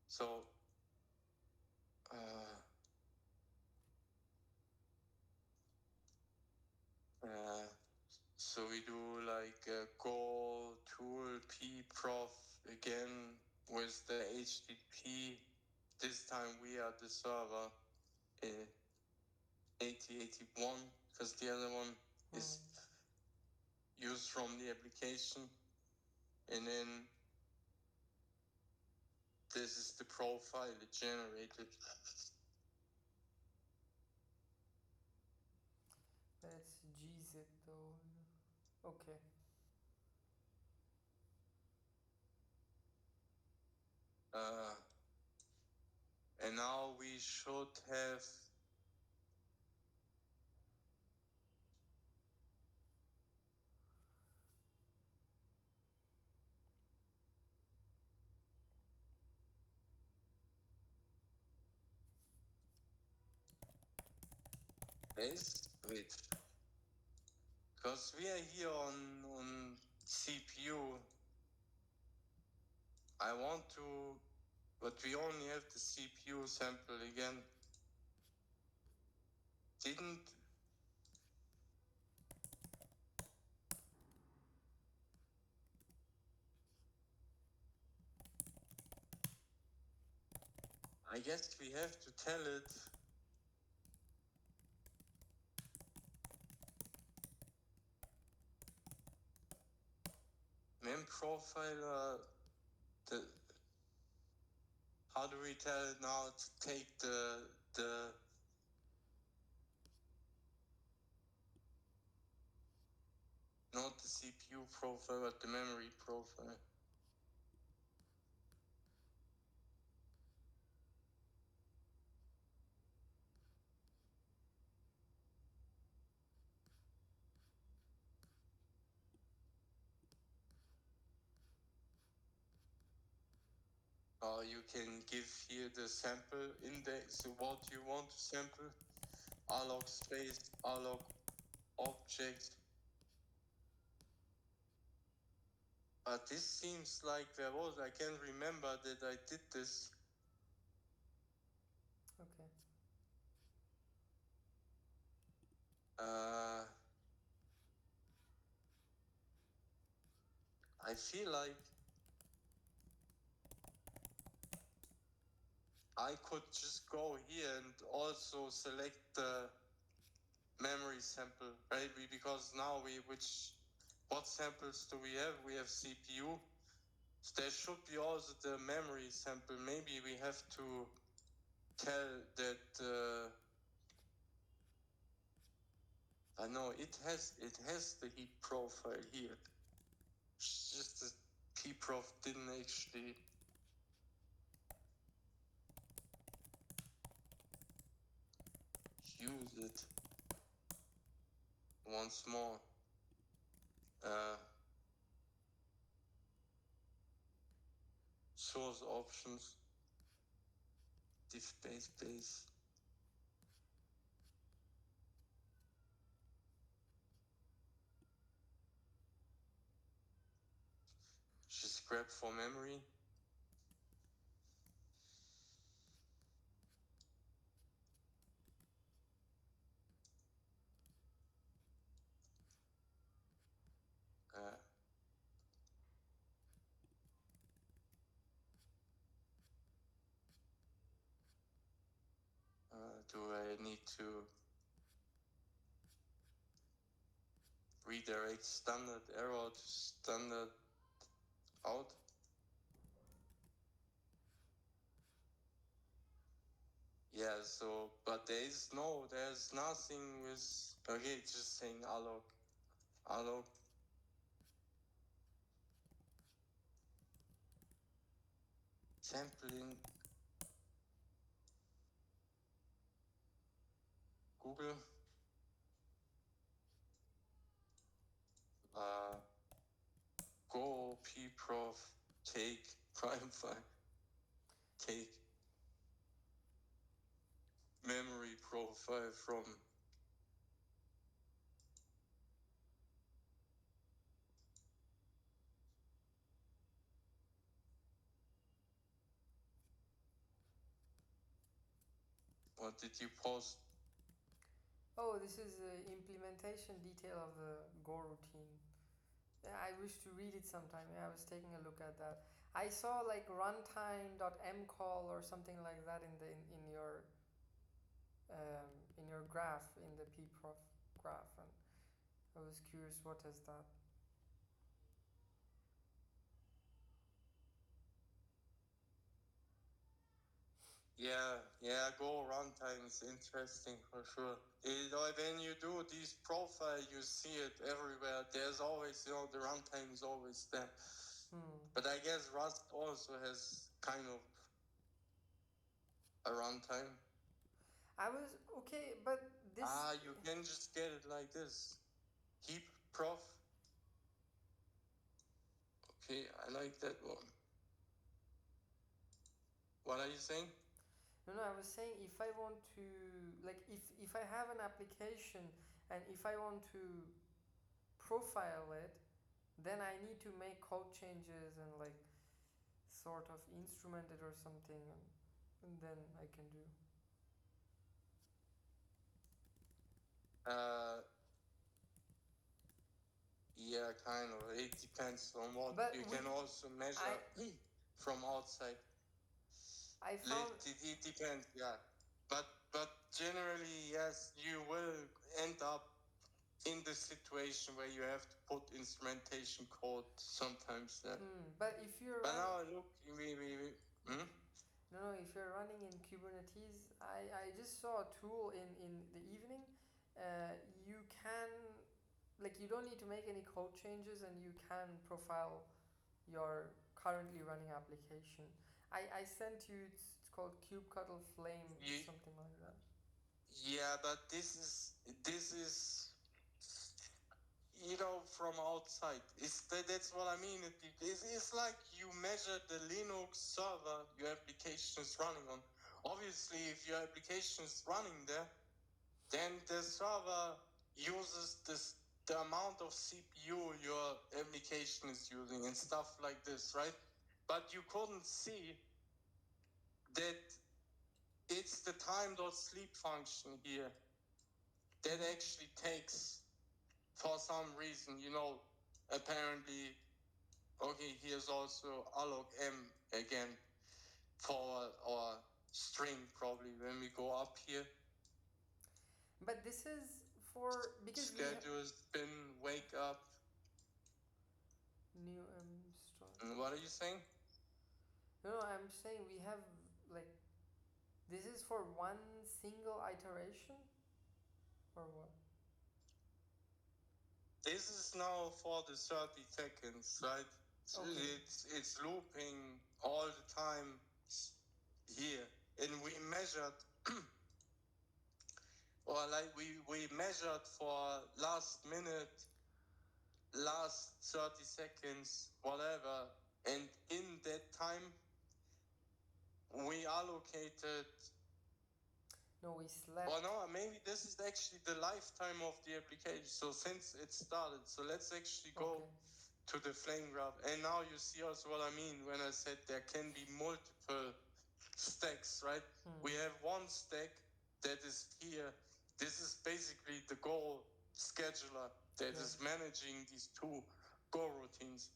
So, so we do like go tool pprof again with the HTTP. This time we are the server 8081, because the other one is used from the application. And then this is the profile it generated. That's gzip though. Okay. And now we should have this. Wait. Because we are here on CPU. I want to, but we only have the CPU sample again. Didn't. I guess we have to tell it. Mem profiler. How do we tell it now to take the CPU profile, but the memory profile. You can give here the sample index, what you want to sample, alloc space, alloc object. But this seems like I can't remember that I did this. Okay. I feel like I could just go here and also select the memory sample, right? Because now what samples do we have? We have CPU. There should be also the memory sample. Maybe we have to tell that. I know it has the heap profile here. It's just the pprof didn't actually. Use it once more. Source options, diff base. Just grab for memory. Do I need to redirect standard error to standard out? Yeah, so, but there's nothing with, okay, just saying alloc. Sampling. Google. Go pprof take prime file. Take memory profile from. What did you post? Oh, this is the implementation detail of the Go routine. Yeah, I wish to read it sometime. Yeah, I was taking a look at that. I saw like runtime.mcall or something like that in your graph, in the pprof graph, and I was curious, what is that? Yeah, Go runtime is interesting for sure. When you do these profile, you see it everywhere. There's always, the runtime is always there. But I guess Rust also has kind of a runtime. I was okay, but this. You can just get it like this. Heap prof. Okay, I like that one. What are you saying? No, I was saying if I want to, like, if I have an application and if I want to profile it, then I need to make code changes and like sort of instrument it or something, and then I can do. Yeah, kind of. It depends on what you can also measure from outside. I found it depends, yeah. But generally, yes, you will end up in the situation where you have to put instrumentation code sometimes. Yeah. But if you're now look, No, if you're running in Kubernetes, I just saw a tool in the evening. You can, like, like you don't need to make any code changes, and you can profile your currently running application. I sent you, it's called kubectl flame, something like that. Yeah, but this is from outside. That's what I mean. It's like you measure the Linux server your application is running on. Obviously, if your application is running there, then the server uses the amount of CPU your application is using and stuff like this, right? But you couldn't see that it's the time.sleep function here that actually takes, for some reason, apparently, okay, here's also allocm again for our string, probably, when we go up here. But this is for, because schedule, spin, wake up. New start. What are you saying? No, I'm saying we have, like, this is for one single iteration, or what? This is now for the 30 seconds, right? Okay. It's looping all the time here, and we measured, or like we measured for last minute, last 30 seconds, whatever, and in that time we allocated. No, we slept. Or no, maybe this is actually the lifetime of the application. So since it started, so let's actually go to the flame graph. And now you see also what I mean when I said there can be multiple stacks, right? We have one stack that is here. This is basically the Go scheduler that is managing these two Go routines.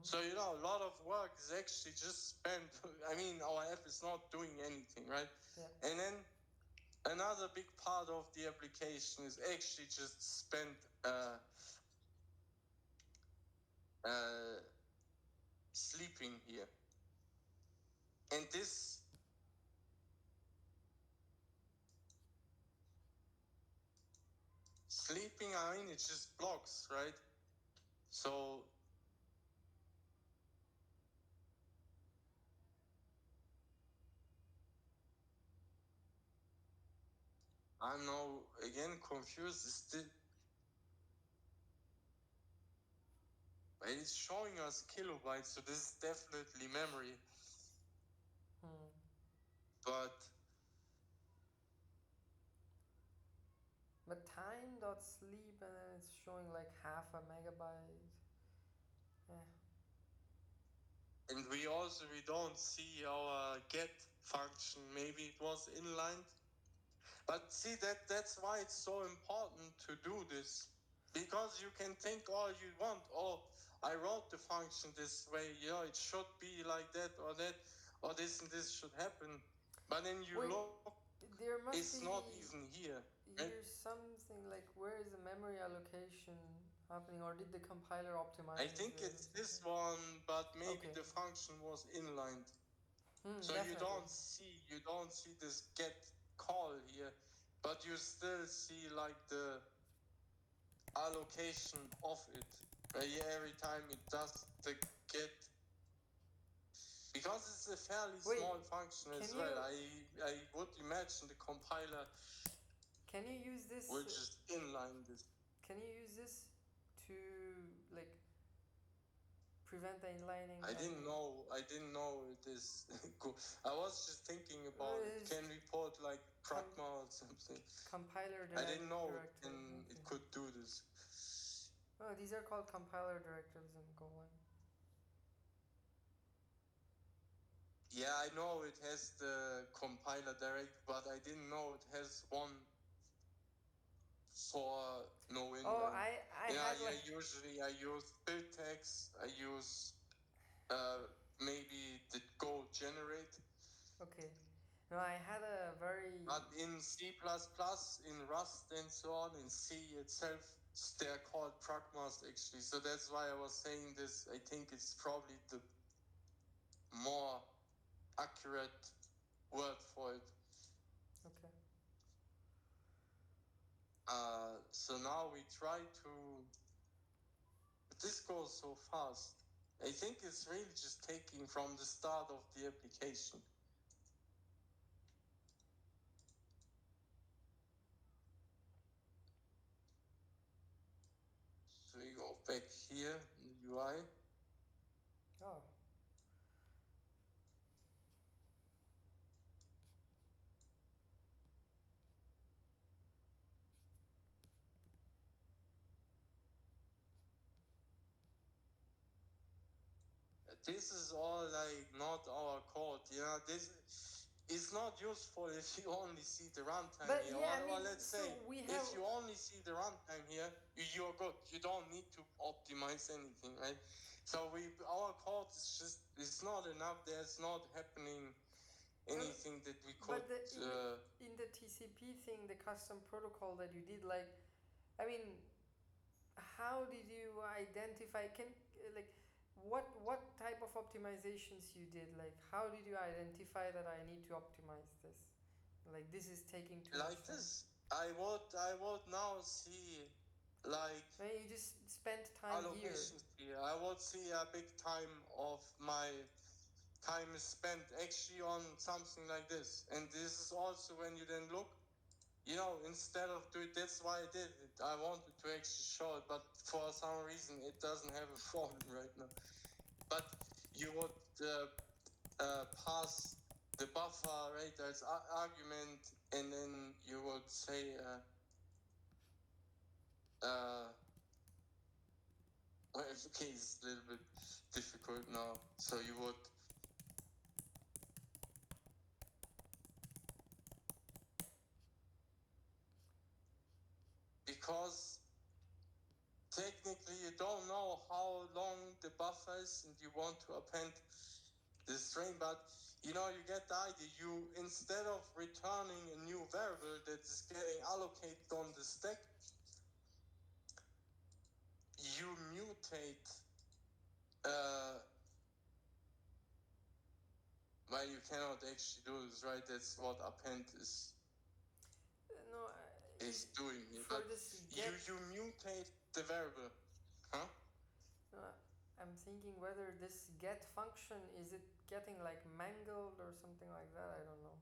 So, a lot of work is actually just spent. I mean, our app is not doing anything, right? Yeah. And then another big part of the application is actually just spent sleeping here. And this sleeping, I mean, it's just blocks, right? So I'm now again confused. It's showing us kilobytes, so this is definitely memory. But time.sleep, and then it's showing like half a megabyte. And we don't see our get function. Maybe it was inlined. But see, that's why it's so important to do this. Because you can think all you want. Oh, I wrote the function this way. It should be like that, or this and this should happen. But then you look, it's not even here. Here's something like, where is the memory allocation happening, or did the compiler optimize? I think it's this one, but maybe the function was inlined. So definitely. you don't see this get call here, but you still see like the allocation of it. Every time it does the get, because it's a fairly small function as well. I would imagine the compiler. Can you use this? Will just inline this. Can you use this to like prevent the inlining? I didn't know it is cool. I was just thinking about it. Can we put like pragma or something? Compiler I didn't know it could do this. Oh, these are called compiler directives in GoLang. Yeah, I know it has the compiler direct, but I didn't know it has one for no inline. Oh, I usually I use build text. I use maybe the Go generate. Okay. No, I had a very. But in C++, in Rust, and so on, in C itself, they're called pragmas actually. So that's why I was saying this. I think it's probably the more accurate word for it. Okay. So now we try to this goes so fast. I think it's really just taking from the start of the application. So we go back here in the UI. Oh. This is all like not our code, yeah. This is not useful if you only see the runtime But here. yeah, Or let's so say we have... if you only see the runtime here, you're good. You don't need to optimize anything, right? So our code is just it's not enough. There's not happening anything that we could. But in the TCP thing, the custom protocol that you did, like, I mean, how did you identify? What type of optimizations you did? Like, how did you identify that I need to optimize this? Like, this is taking too much time. Like this, I would now see, like. You just spent time allocations here. I would see a big time of my time is spent actually on something like this. And this is also when you then look, instead of doing, that's why I did it. I wanted to actually show it, but for some reason it doesn't have a problem right now. But you would pass the buffer, right, as argument, and then you would say, okay, it's a little bit difficult now. So you would because technically you don't know how long the buffer is and you want to append the string, but you get the idea. You, instead of returning a new variable that is getting allocated on the stack, you mutate well, you cannot actually do this, right? That's what append is doing here. But you mutate the variable. Huh? I'm thinking whether this get function, is it getting like mangled or something like that? I don't know.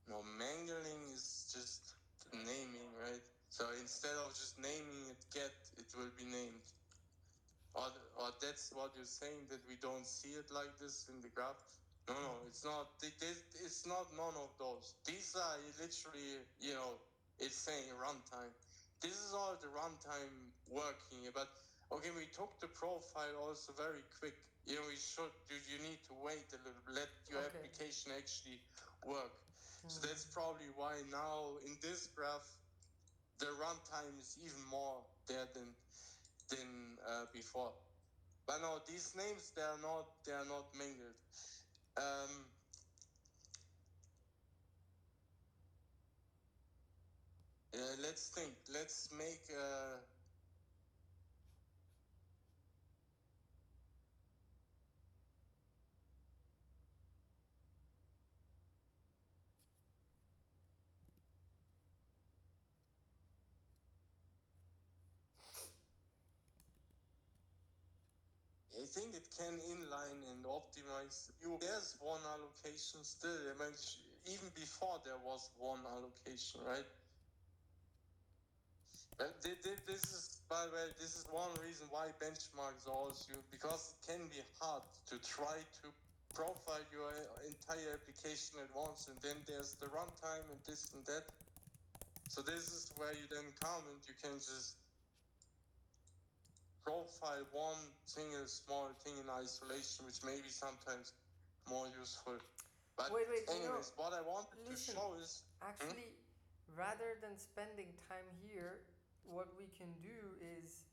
No, mangling is just naming, right? So instead of just naming it get, it will be named. Or that's what you're saying, that we don't see it like this in the graph. No, it's not. It's not none of those. These are literally, it's saying runtime. This is all the runtime working. But okay, we took the profile also very quick. You need to wait a little, let your application actually work. So that's probably why now in this graph, the runtime is even more there than before. But no, these names they are not mingled. Let's think. Let's make I think it can inline and optimize. There's one allocation still. I mean, even before there was one allocation, right? This is, by the way, this is one reason why benchmarks are also used, because it can be hard to try to profile your entire application at once, and then there's the runtime and this and that. So this is where you then come and you can just profile one single small thing in isolation, which may be sometimes more useful. But anyways, what I wanted to show is actually rather than spending time here, what we can do is,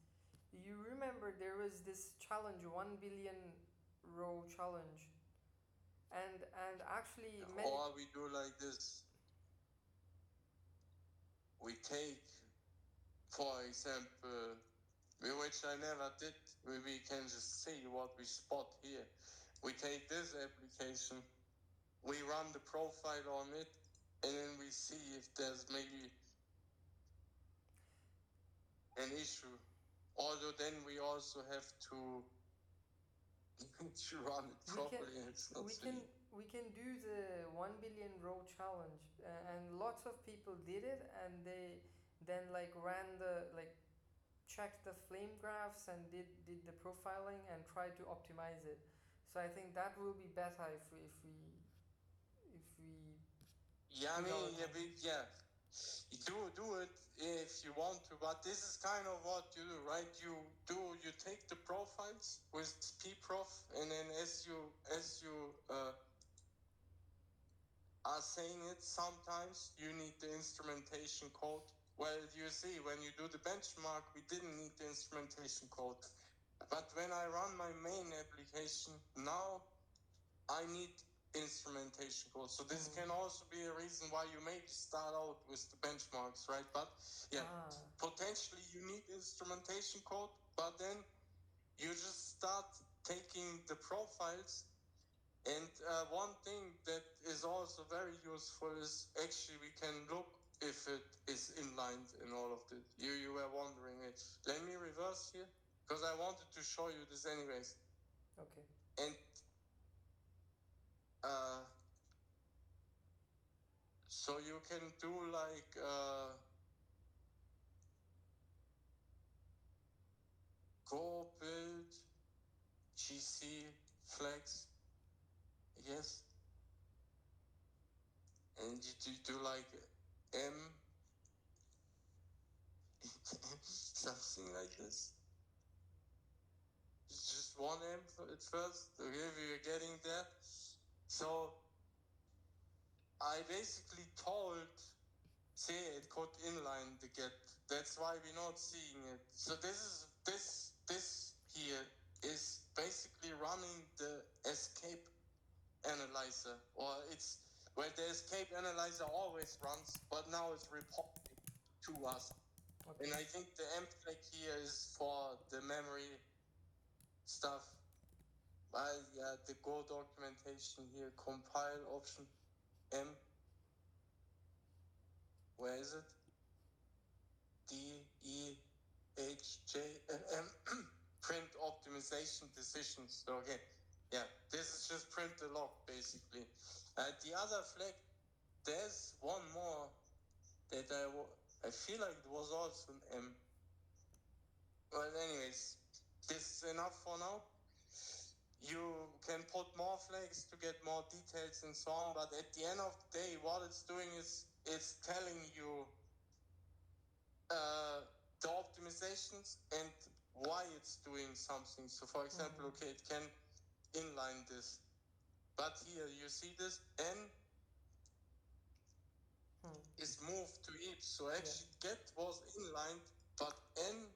you remember there was this challenge, 1 billion row challenge, and actually or we do like this. We take, for example, which I never did. We can just see what we spot here. We take this application, we run the profile on it, and then we see if there's maybe an issue. Although then we also have to run it properly. We can do the 1 billion row challenge, and lots of people did it, and they then like ran the like checked the flame graphs and did the profiling and tried to optimize it. So I think that will be better if we yeah, I mean, yeah, do it if you want to, but this is kind of what you do, right? You take the profiles with pprof, and then as you are saying it, sometimes you need the instrumentation code. Well, you see, when you do the benchmark, we didn't need the instrumentation code. But when I run my main application, now I need instrumentation code. So this can also be a reason why you maybe start out with the benchmarks, right? But yeah, potentially you need instrumentation code, but then you just start taking the profiles. And one thing that is also very useful is actually we can look if it is inlined in all of this. You were wondering it. Let me reverse here, because I wanted to show you this anyways. Okay. And so you can do like go build GC flags, yes, and you do like M something like this. Just one M at first. Okay, we are getting there. So I basically told say it could inline the get. That's why we're not seeing it. So this here is basically running the escape analyzer, or it's where the escape analyzer always runs, but now it's reporting to us. Okay. And I think the M flag here is for the memory stuff. Yeah, the Go documentation here, compile option M. Where is it? DEHJM print optimization decisions. Okay, yeah, this is just print the log basically. The other flag, there's one more that I feel like it was also an M. Well, anyways, this is enough for now. You can put more flags to get more details and so on, but at the end of the day, what it's doing is it's telling you the optimizations and why it's doing something. So for example, okay, it can inline this, but here you see this N is moved to heap. So actually get was inlined, but N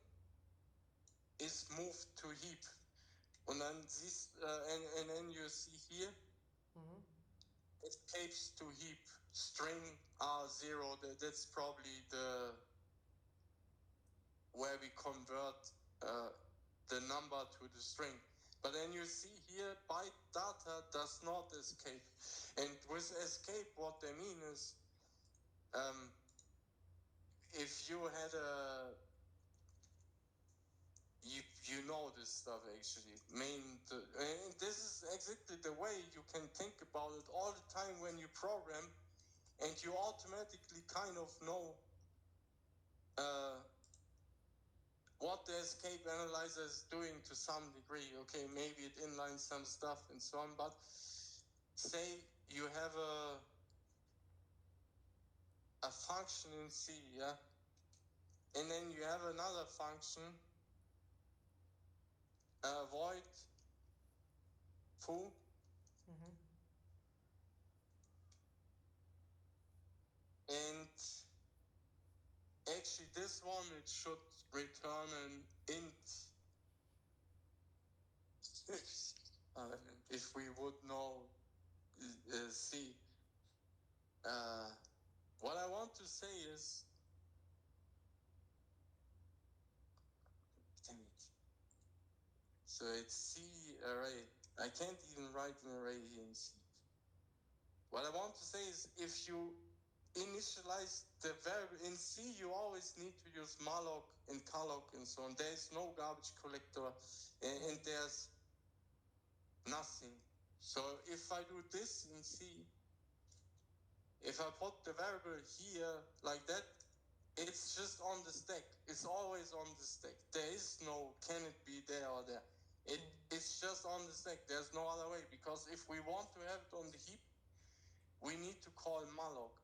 is moved to heap. And then this, and then you see here, escapes to heap, string R0, that's probably where we convert the number to the string. But then you see here, byte data does not escape. And with escape, what they mean is, if you had you know this stuff actually. And this is exactly the way you can think about it all the time when you program, and you automatically kind of know what the escape analyzer is doing to some degree. Okay, maybe it inlines some stuff and so on, but say you have a function in C, yeah, and then you have another function, void foo. And actually this one, it should return an int. If we would know C. What I want to say is, So it's C array. I can't even write an array here in C. What I want to say is if you initialize the variable in C, you always need to use malloc and calloc and so on. There's no garbage collector and there's nothing. So if I do this in C, if I put the variable here like that, it's just on the stack. It's always on the stack. There is no can it be there or there. It's just on the stack. There's no other way, because if we want to have it on the heap, we need to call malloc.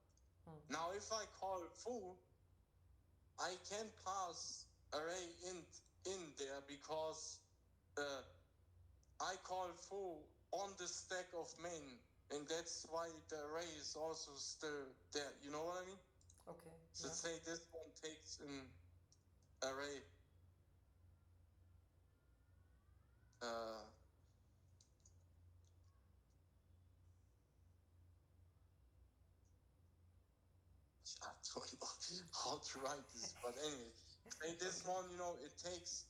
Now if I call foo, I can pass array int in there because I call foo on the stack of main, and that's why the array is also still there. You know what I mean? Okay. So say this one takes an array. I don't know how to write this, but anyway, say this one, it takes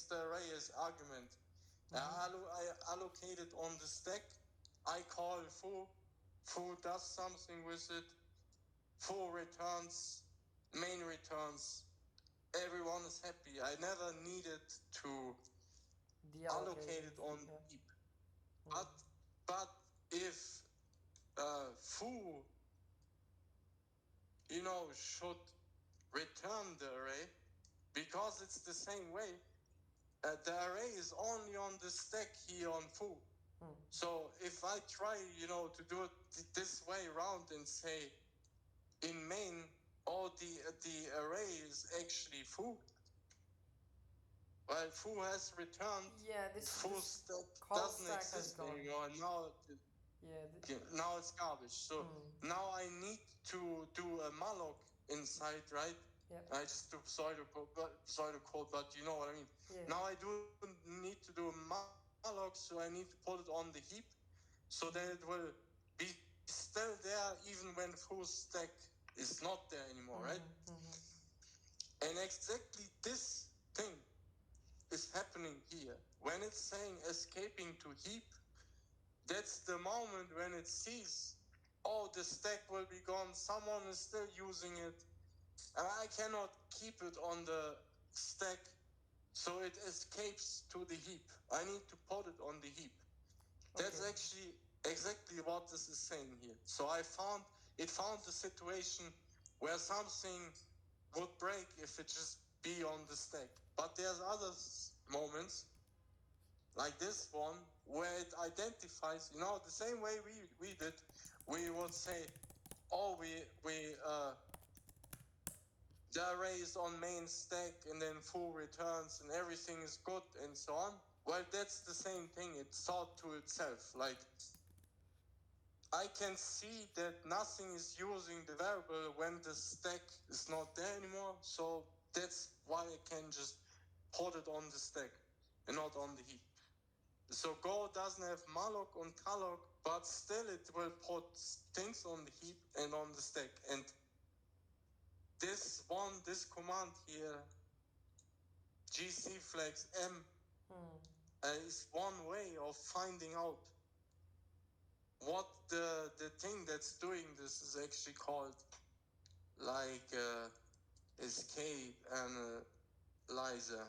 the array as argument. I allocate it on the stack. I call foo. Foo does something with it. Foo returns, main returns. Everyone is happy. I never needed to allocate it on the heap. But if foo, should return the array, because it's the same way, the array is only on the stack here on foo. So if I try, to do it this way around and say in main, the array is actually foo. Well, foo has returned. Yeah, this foo stack call doesn't stack exist has gone. anymore. Now it's garbage. So now I need to do a malloc inside, right? Yeah. I just do pseudocode, but you know what I mean. Yeah. Now I do need to do a malloc, so I need to put it on the heap, so that it will be still there even when foo stack is not there anymore, right? And exactly this thing is happening here. When it's saying escaping to heap, that's the moment when it sees, the stack will be gone, someone is still using it, and I cannot keep it on the stack, so it escapes to the heap. I need to put it on the heap. That's actually exactly what this is saying here. So it found the situation where something would break if it just be on the stack. But there's other moments, like this one, where it identifies, the same way we did. We would say, the array is on main stack, and then foo returns, and everything is good, and so on. Well, that's the same thing. It thought to itself, like, I can see that nothing is using the variable when the stack is not there anymore, so that's why I can just put it on the stack and not on the heap. So Go doesn't have malloc and calloc, but still it will put things on the heap and on the stack. And this command here, gcflags m, is one way of finding out what the thing that's doing this is actually called, like escape analyzer.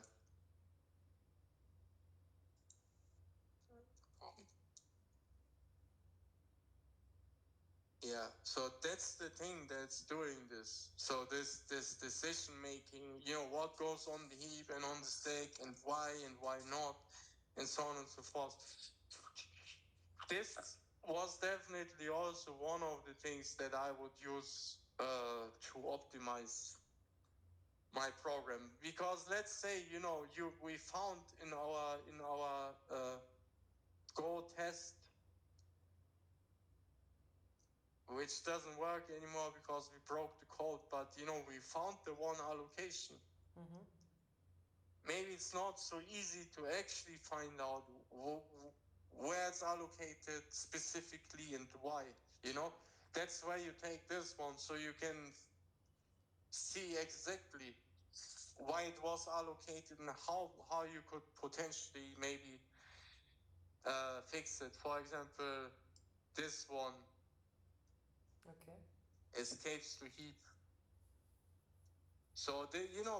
Yeah, so that's the thing that's doing this. So this decision making, what goes on the heap and on the stack, and why not, and so on and so forth. This was definitely also one of the things that I would use to optimize my program, because let's say we found in our Go test, which doesn't work anymore because we broke the code, but we found the one allocation. Maybe it's not so easy to actually find out where it's allocated specifically and why. That's why you take this one, so you can see exactly why it was allocated and how you could potentially maybe fix it. For example, this one escapes to heap. So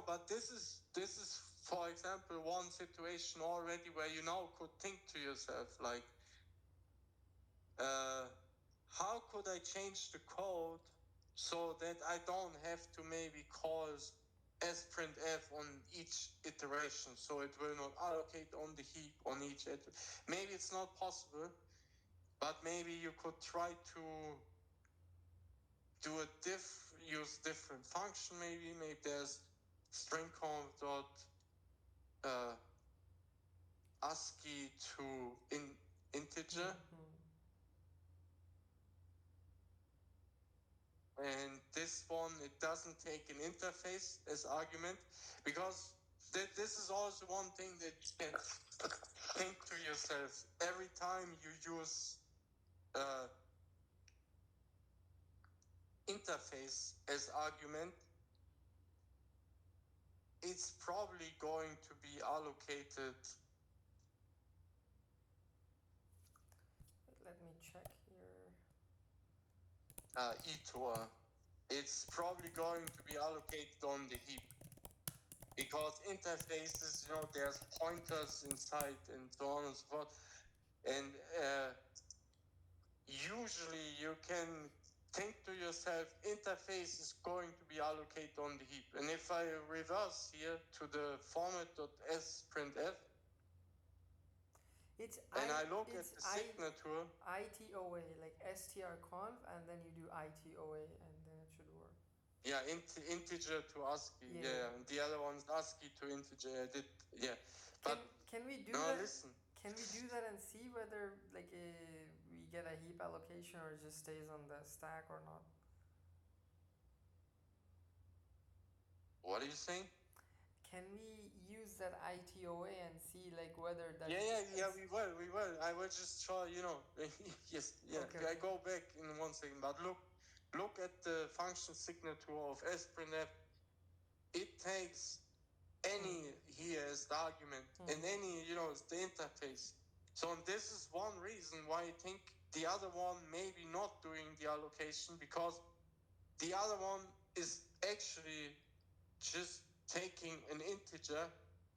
but this is for example one situation already where you now could think to yourself like, how could I change the code so that I don't have to maybe call sprintf on each iteration, so it will not allocate on the heap on each iteration. Maybe it's not possible, but maybe you could try to do use different function. Maybe there's string conv dot ASCII to integer. And this one, it doesn't take an interface as argument, because this is also one thing that you can think to yourself. Every time you use interface as argument, it's probably going to be allocated. Let me check here. eTOR. It's probably going to be allocated on the heap, because interfaces, there's pointers inside and so on and so forth. And usually you can think to yourself, interface is going to be allocated on the heap. And if I reverse here to the format.sprintf, I look at the signature. ITOA, like strconf, and then you do ITOA, and then it should work. Yeah, integer to ASCII. Yeah, and the other one's ASCII to integer. I did. Yeah, but can we do that? Listen. Can we do that and see whether we get a heap allocation or it just stays on the stack or not? What are you saying? Can we use that ITOA and see whether that? Yeah, we will. I will just try, yes, yeah. Okay. I go back in 1 second, but look at the function signature of sprintf. It takes any here as the argument, and any, is the interface. So this is one reason why I think the other one may be not doing the allocation, because the other one is actually just taking an integer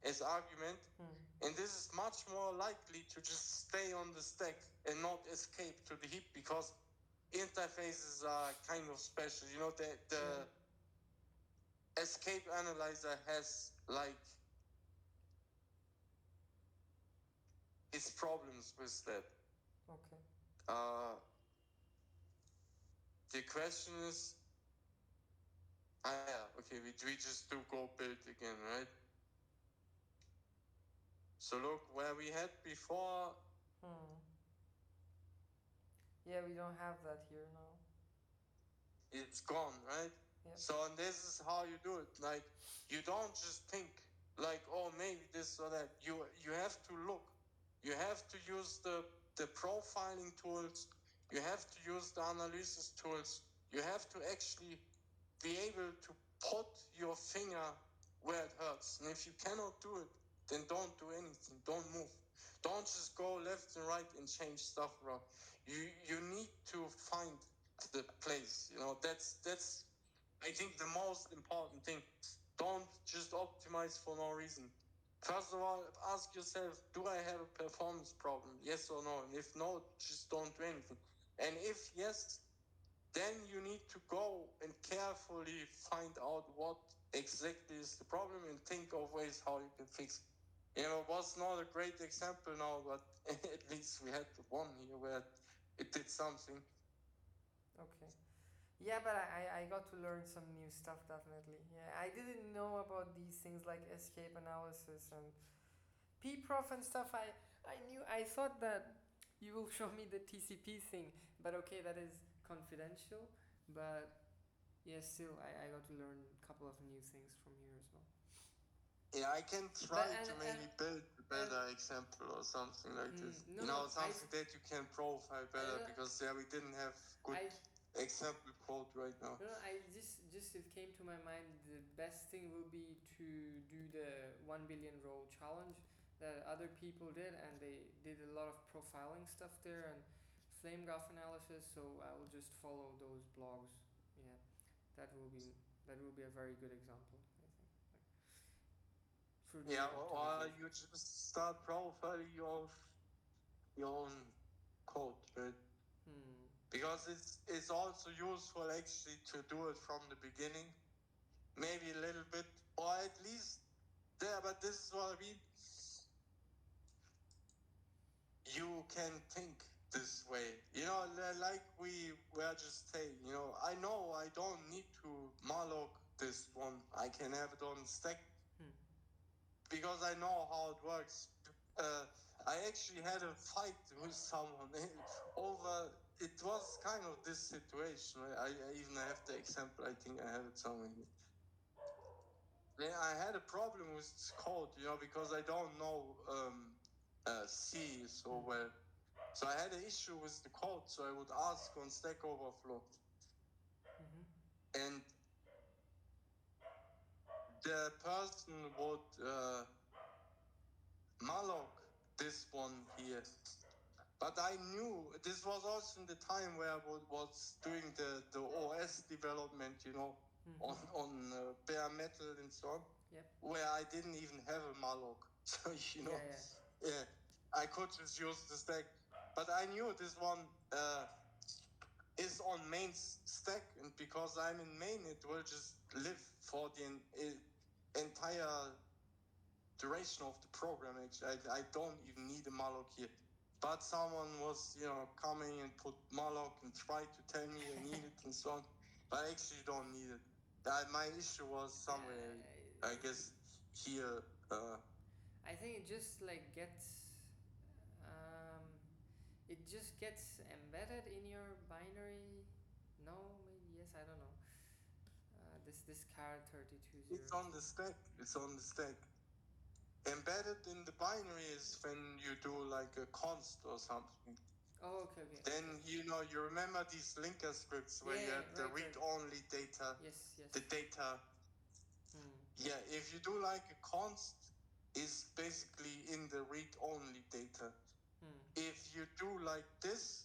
as argument, and this is much more likely to just stay on the stack and not escape to the heap, because interfaces are kind of special. The escape analyzer has its problems with that. Okay. The question is, okay, we just do go build again, right? So look, where we had before. Yeah, we don't have that here now. It's gone, right? Yep. So, and this is how you do it. You don't just think oh, maybe this or that. You have to look. You have to use the profiling tools. You have to use the analysis tools. You have to actually be able to put your finger where it hurts. And if you cannot do it, then don't do anything. Don't move. Don't just go left and right and change stuff around. You need to find the place. That's I think the most important thing. Don't just optimize for no reason. First of all, ask yourself, do I have a performance problem? Yes or no? And if no, just don't do anything. And if yes, then you need to go and carefully find out what exactly is the problem and think of ways how you can fix it. It was not a great example now, but at least we had one here where it did something. Okay. Yeah, but I got to learn some new stuff, definitely. Yeah, I didn't know about these things like escape analysis and pprof and stuff. I thought that you will show me the TCP thing, but okay, that is confidential. But yeah, still, I got to learn a couple of new things from here as well. Yeah, I can try to maybe build a better example or something like this. Something that you can profile better, because we didn't have good example code right now. No, I just it came to my mind. The best thing will be to do the 1 billion row challenge that other people did, and they did a lot of profiling stuff there and flame graph analysis. So I will just follow those blogs. Yeah, that will be a very good example, I think. For Yeah, or you just start profiling your own code, right? Because it's also useful actually to do it from the beginning, maybe a little bit, or at least there. But this is what I mean. You can think this way, like we were just saying. I know I don't need to malloc this one. I can have it on stack because I know how it works. I actually had a fight with someone over. It was kind of this situation. I even have the example. I think I have it somewhere here. Yeah, I had a problem with this code, because I don't know C so well. So I had an issue with the code. So I would ask on StackoOverflow, and the person would malloc this one here. But I knew this was also in the time where I was doing the OS development, on bare metal and so on, where I didn't even have a malloc. So, yeah, I could just use the stack. But I knew this one is on main stack, and because I'm in main, it will just live for the entire duration of the program. Actually, I don't even need a malloc here. But someone was, coming and put malloc and tried to tell me I need it and so on. But I actually don't need it. My issue was somewhere, I guess, here. I think it just gets embedded in your binary. No, maybe yes. I don't know. This car 32. It's on the stack. Embedded in the binary is when you do like a const or something. Oh, okay. Then you remember these linker scripts where you have the read-only data. Yes. The data. Yeah, if you do like a const, is basically in the read-only data. If you do like this,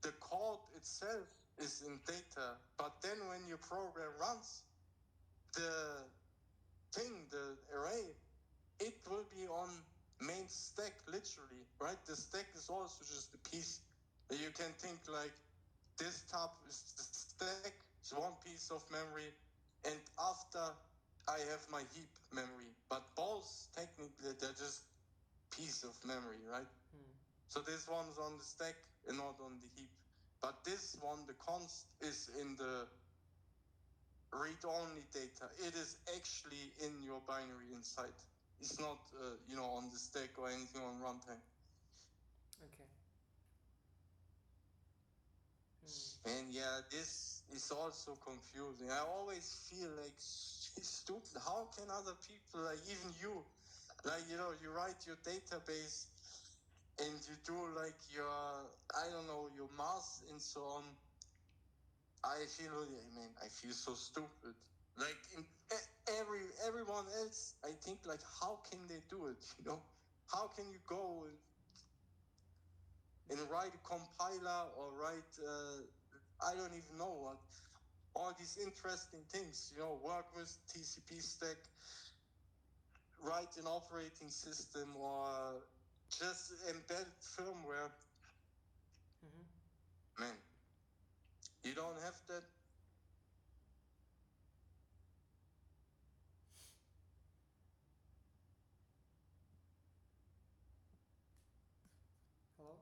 the code itself is in data. But then when your program runs, the array, it will be on main stack, literally, right? The stack is also just a piece. You can think like this tab is the stack, it's one piece of memory, and after I have my heap memory. But both, technically, they're just piece of memory, right? So this one's on the stack and not on the heap. But this one, the const, is in the read-only data. It is actually in your binary inside. It's not, on the stack or anything on runtime. Okay. And yeah, this is also confusing. I always feel like stupid. How can other people, like even you, you write your database and you do like your math and so on. I feel so stupid. Like everyone else, I think like, how can they do it? How can you go and write a compiler or write I don't even know what, all these interesting things, work with TCP stack, write an operating system, or just embed firmware. Man, you don't have that. Hello?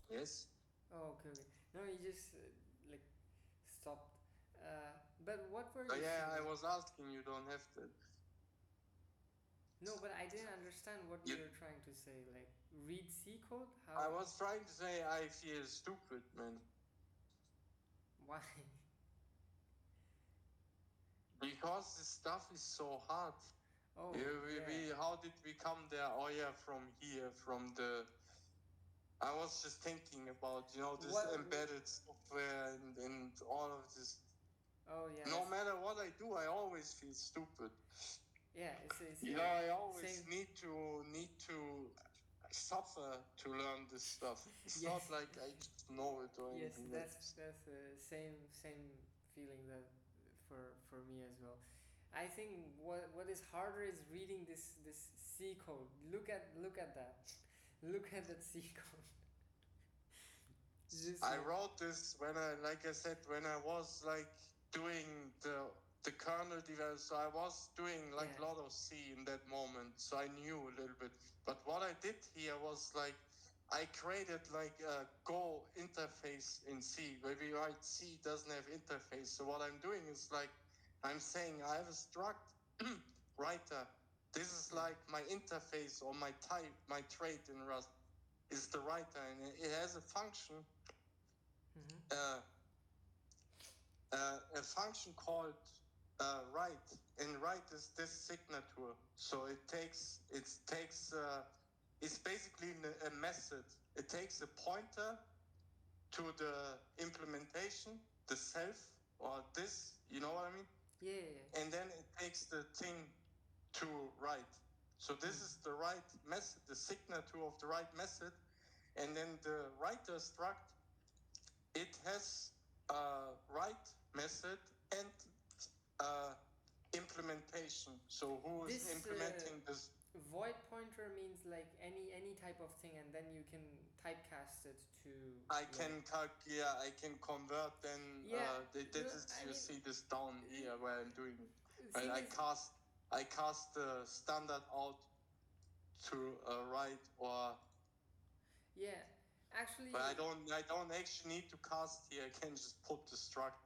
Yes. Oh, okay. No, you just stopped. But what were you Yeah, saying? I was asking, you don't have that. No, but I didn't understand what you were trying to say. Like, read C code? How? I was trying to say I feel stupid, man. Why? Because this stuff is so hard. Oh, how did we come there? Oh yeah, from here, from the I was just thinking about, this embedded software and all of this. Oh yeah. No matter what I do, I always feel stupid. Yeah, it's I always same. need to suffer to learn this stuff. It's Yes. not like I just know it or Yes, anything. that's same feeling that for me as well. I think what is harder is reading this C code. Look at that. Look at that C code. I wrote this when I was like doing the kernel development. So I was doing like a lot of C in that moment. So I knew a little bit. But what I did here was like I created like a Go interface in C. Where we write C doesn't have interface. So what I'm doing is like I'm saying I have a struct writer. This is like my interface or my type, my trait in Rust is the writer, and it has a function. A function called write, and write is this signature. So it's basically a method. It takes a pointer to the implementation, the self or this. You know what I mean? Yeah. And then it takes the thing to write. So this is the write method, the signature of the write method, and then the writer struct. It has a write method and implementation. So who is implementing this? Void pointer means like any type of thing, and then you can typecast it to. I can convert then. You see this down here where I'm doing. I cast the standard out to write or. Yeah, actually. But I don't actually need to cast here. I can just put the struct.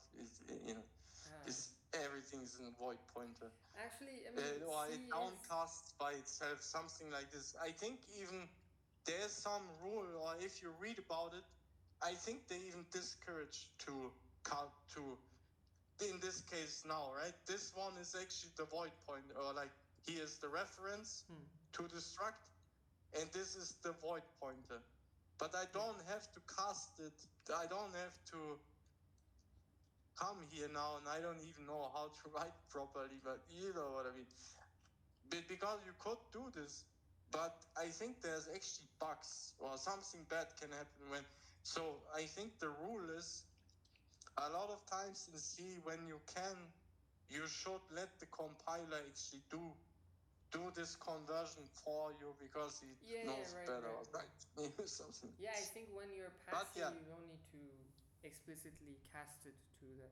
Everything's in a void pointer. Actually, I mean, or it downcasts by itself, something like this. I think even there's some rule, or if you read about it, I think they even discourage to in this case now, right? This one is actually the void pointer, or like here's the reference to the struct, and this is the void pointer. But I don't have to cast it. I don't have to come here now, and I don't even know how to write properly, but you know what I mean. Because you could do this, but I think there's actually bugs or something bad can happen when. So I think the rule is a lot of times in C, when you should let the compiler actually do this conversion for you because he knows better. Right. Something. Yeah, I think when you're passing, you don't need to explicitly cast it to that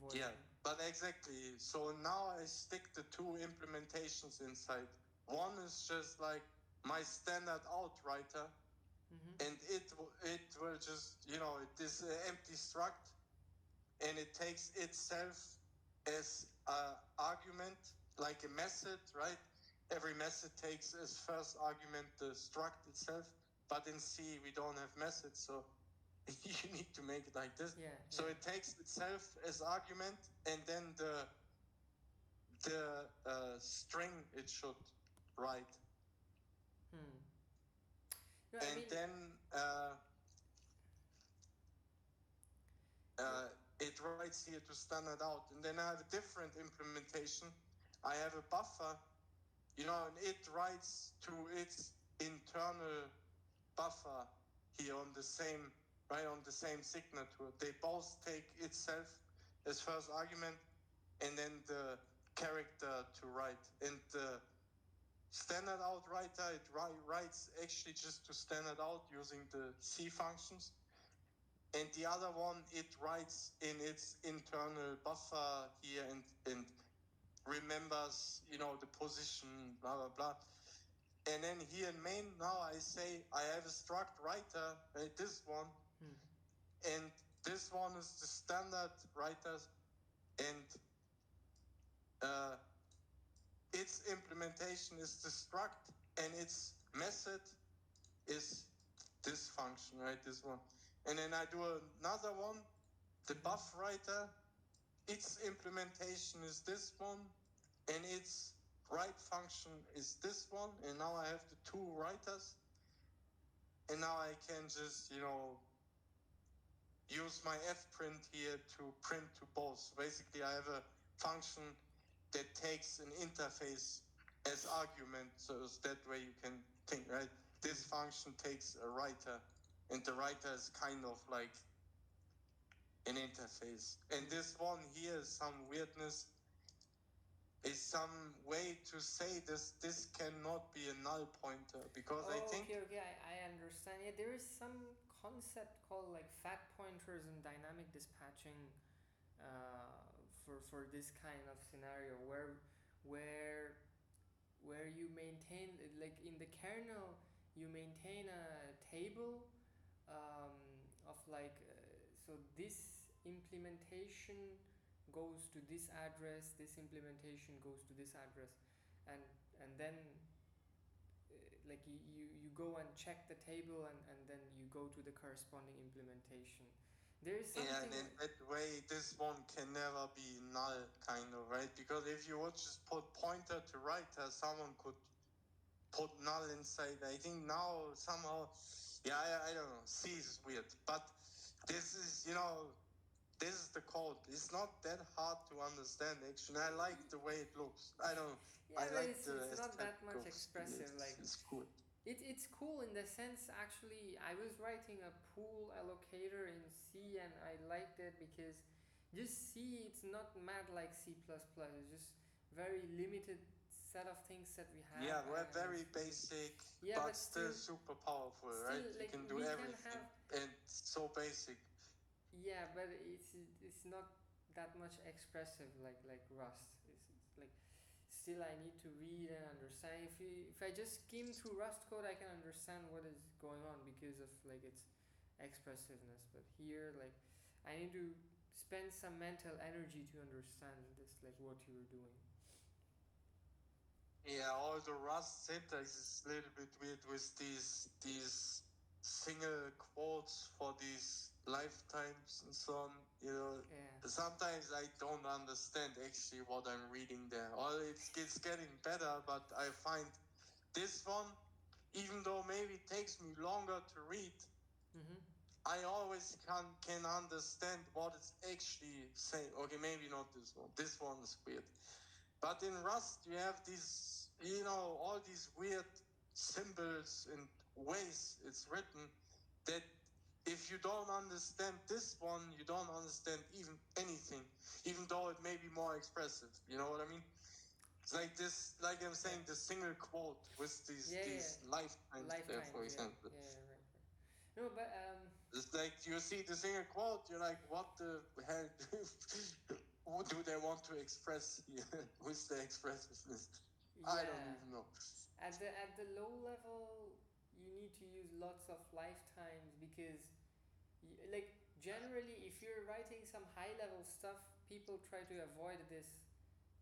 void. Yeah, but exactly. So now I stick the two implementations inside. One is just like my standard out writer, and it will just it is an empty struct, and it takes itself as an argument, like a method, right? Every method takes as first argument the struct itself, but in C we don't have methods, so you need to make it like this. So it takes itself as argument, and then the string it should write. No, then it writes here to standard out, and then I have a different implementation. I have a buffer, and it writes to its internal buffer here on the same signature. They both take itself as first argument, and then the character to write. And the standard out writer, it writes actually just to standard out using the C functions. And the other one, it writes in its internal buffer here and remembers, the position, blah, blah, blah. And then here in main, now I say I have a struct writer, right, this one. And this one is the standard writers, and its implementation is the struct, and its method is this function, right, this one. And then I do another one, the buff writer, its implementation is this one, and its write function is this one, and now I have the two writers. and now I can just, use my fprint here to print to both. Basically, I have a function that takes an interface as argument, so that way you can think, right? This function takes a writer, and the writer is kind of like an interface. And this one here is some weirdness, is some way to say this cannot be a null pointer, because I think... Okay, I understand. Yeah, there is some concept called like fact pointers and dynamic dispatching for this kind of scenario where you maintain, like in the kernel, you maintain a table of like so this implementation goes to this address, this implementation goes to this address, and then like you go and check the table, and then you go to the corresponding implementation. There is something... Yeah, and in that way, this one can never be null, kind of, right? Because if you would just put pointer to writer, someone could put null inside. I think now somehow, I don't know. C is weird, but this is, this is the code. It's not that hard to understand, actually. I like the way it looks. I don't. Yeah, I like it's the not that much aesthetic of expressive. it's cool. It's cool in the sense, actually, I was writing a pool allocator in C, and I liked it because just C, it's not mad like C++. It's just very limited set of things that we have. Yeah, we're very basic, but still super powerful, right? Like, you can do everything, and so basic. Yeah, but it's not that much expressive like Rust. It's like, still I need to read and understand. If I just skim through Rust code, I can understand what is going on because of like its expressiveness. But here, like, I need to spend some mental energy to understand this, like what you're doing. Yeah, all the Rust syntax is a little bit weird with these single quotes for these lifetimes and so on. Sometimes I don't understand actually what I'm reading there. Or it's getting better, but I find this one, even though maybe it takes me longer to read, I always can understand what it's actually saying. Okay, maybe not this one. This one is weird. But in Rust, you have these, all these weird symbols and ways it's written that if you don't understand this one, you don't understand even anything, even though it may be more expressive. You know what I mean? It's like this, like I'm saying, the single quote with these lifetimes there, for example. Yeah, right. No, but it's like you see the single quote, you're like, what the hell? What do they want to express here with the expressiveness? Yeah. I don't even know. At the low level, you need to use lots of lifetimes because, like, generally, if you're writing some high level stuff, people try to avoid this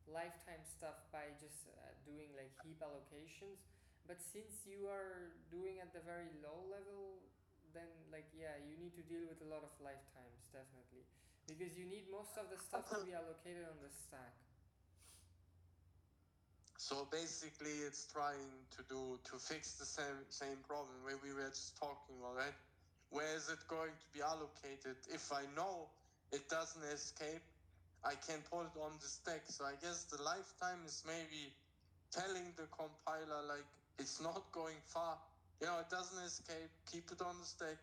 lifetime stuff by just doing like heap allocations. But since you are doing at the very low level, then like you need to deal with a lot of lifetimes, definitely. Because you need most of the stuff to be allocated on the stack. So basically, it's trying to fix the same problem where we were just talking about, right? Where is it going to be allocated? If I know it doesn't escape, I can put it on the stack. So I guess the lifetime is maybe telling the compiler like it's not going far. It doesn't escape. Keep it on the stack.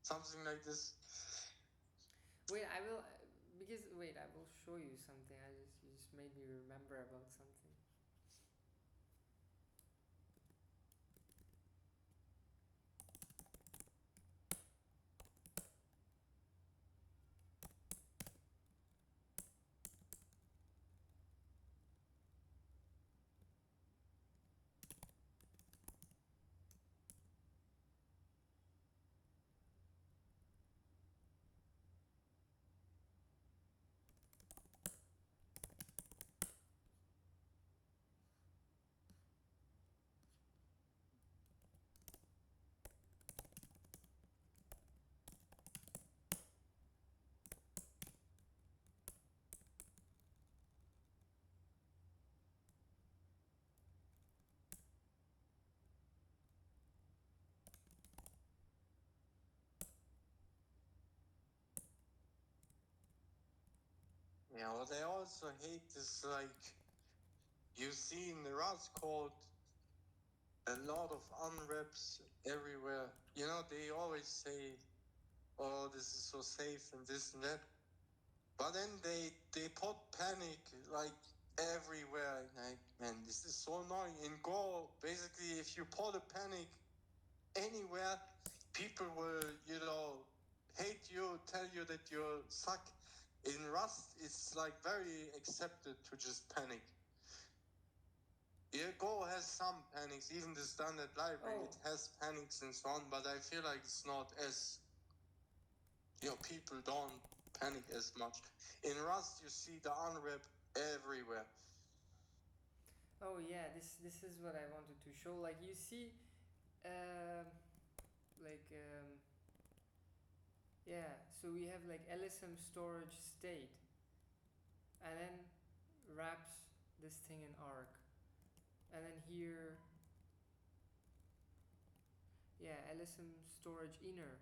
Something like this. Wait, I will show you something. You just made me remember about something. Yeah, what I also hate is like you see in the Rust code a lot of unwraps everywhere. You know, they always say, "Oh, this is so safe and this and that," but then they put panic like everywhere. Like, man, this is so annoying. In Go, basically, if you put a panic anywhere, people will, you know, hate you, tell you that you suck. In Rust, it's like very accepted to just panic. Yeah, Go has some panics, even the standard library, it has panics and so on, but I feel like it's not as, you know, people don't panic as much. In Rust, you see the unwrap everywhere. Oh yeah, this is what I wanted to show. Like you see, like yeah. So we have like LSM storage state, and then wraps this thing in arc, and then here, yeah, LSM storage inner,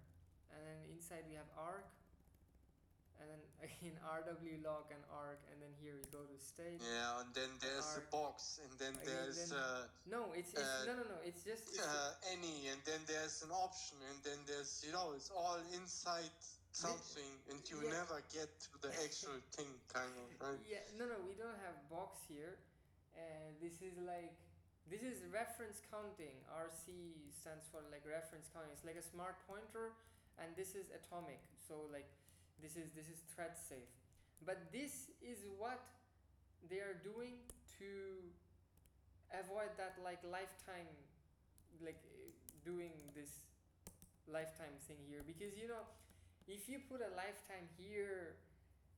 and then inside we have arc, and then again rwlog and arc, and then here we go to state. Yeah, and then there's a box, and then again, there's no, it's no, it's just any, and then there's an option, and then there's, you know, it's all inside something, and you never get to the actual thing, kind of, right? Yeah, no, we don't have box here. This is like, this is reference counting. RC stands for like reference counting. It's like a smart pointer, and this is atomic. So like, this is thread safe. But this is what they are doing to avoid that like lifetime, like doing this lifetime thing here, because you know, if you put a lifetime here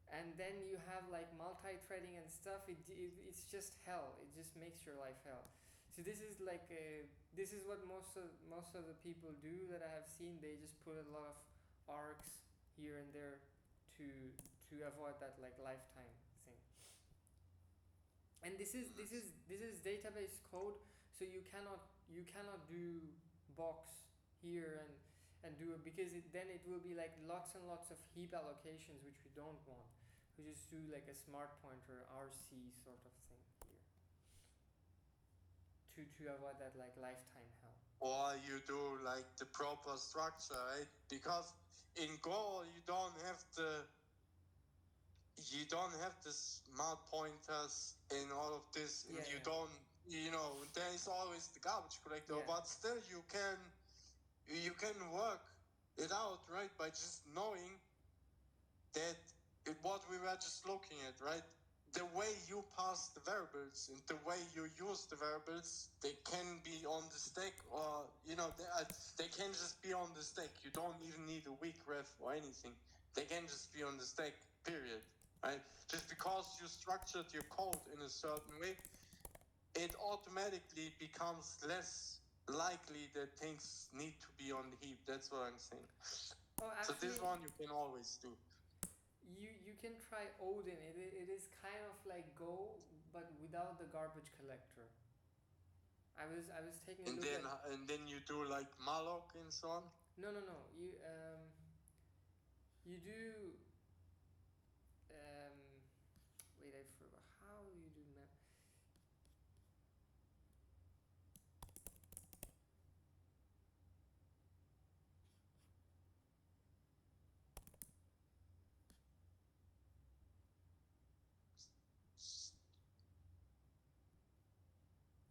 and then you have like multi-threading and stuff, it's just hell. It just makes your life hell. So this is like this is what most of the people do that I have seen. They just put a lot of arcs here and there to avoid that like lifetime thing. And this is database code, so you cannot do box here and do it, because then it will be like lots and lots of heap allocations, which we don't want. We just do like a smart pointer RC sort of thing here to avoid that like lifetime hell. Or you do like the proper structure, right? Because in Go you don't have the smart pointers and all of this, and don't, you know, there is always the garbage collector, but still you can work it out, right, by just knowing that what we were just looking at, right? The way you pass the variables and the way you use the variables, they can be on the stack, or, you know, they can just be on the stack. You don't even need a weak ref or anything. They can just be on the stack, period, right? Just because you structured your code in a certain way, it automatically becomes less likely that things need to be on the heap. That's what I'm saying. Oh, actually, so this one you can always do. You can try Odin. It is kind of like Go, but without the garbage collector. I was taking a look at... And then you do like malloc and so on? No. You do... wait, I forgot. How do you do that?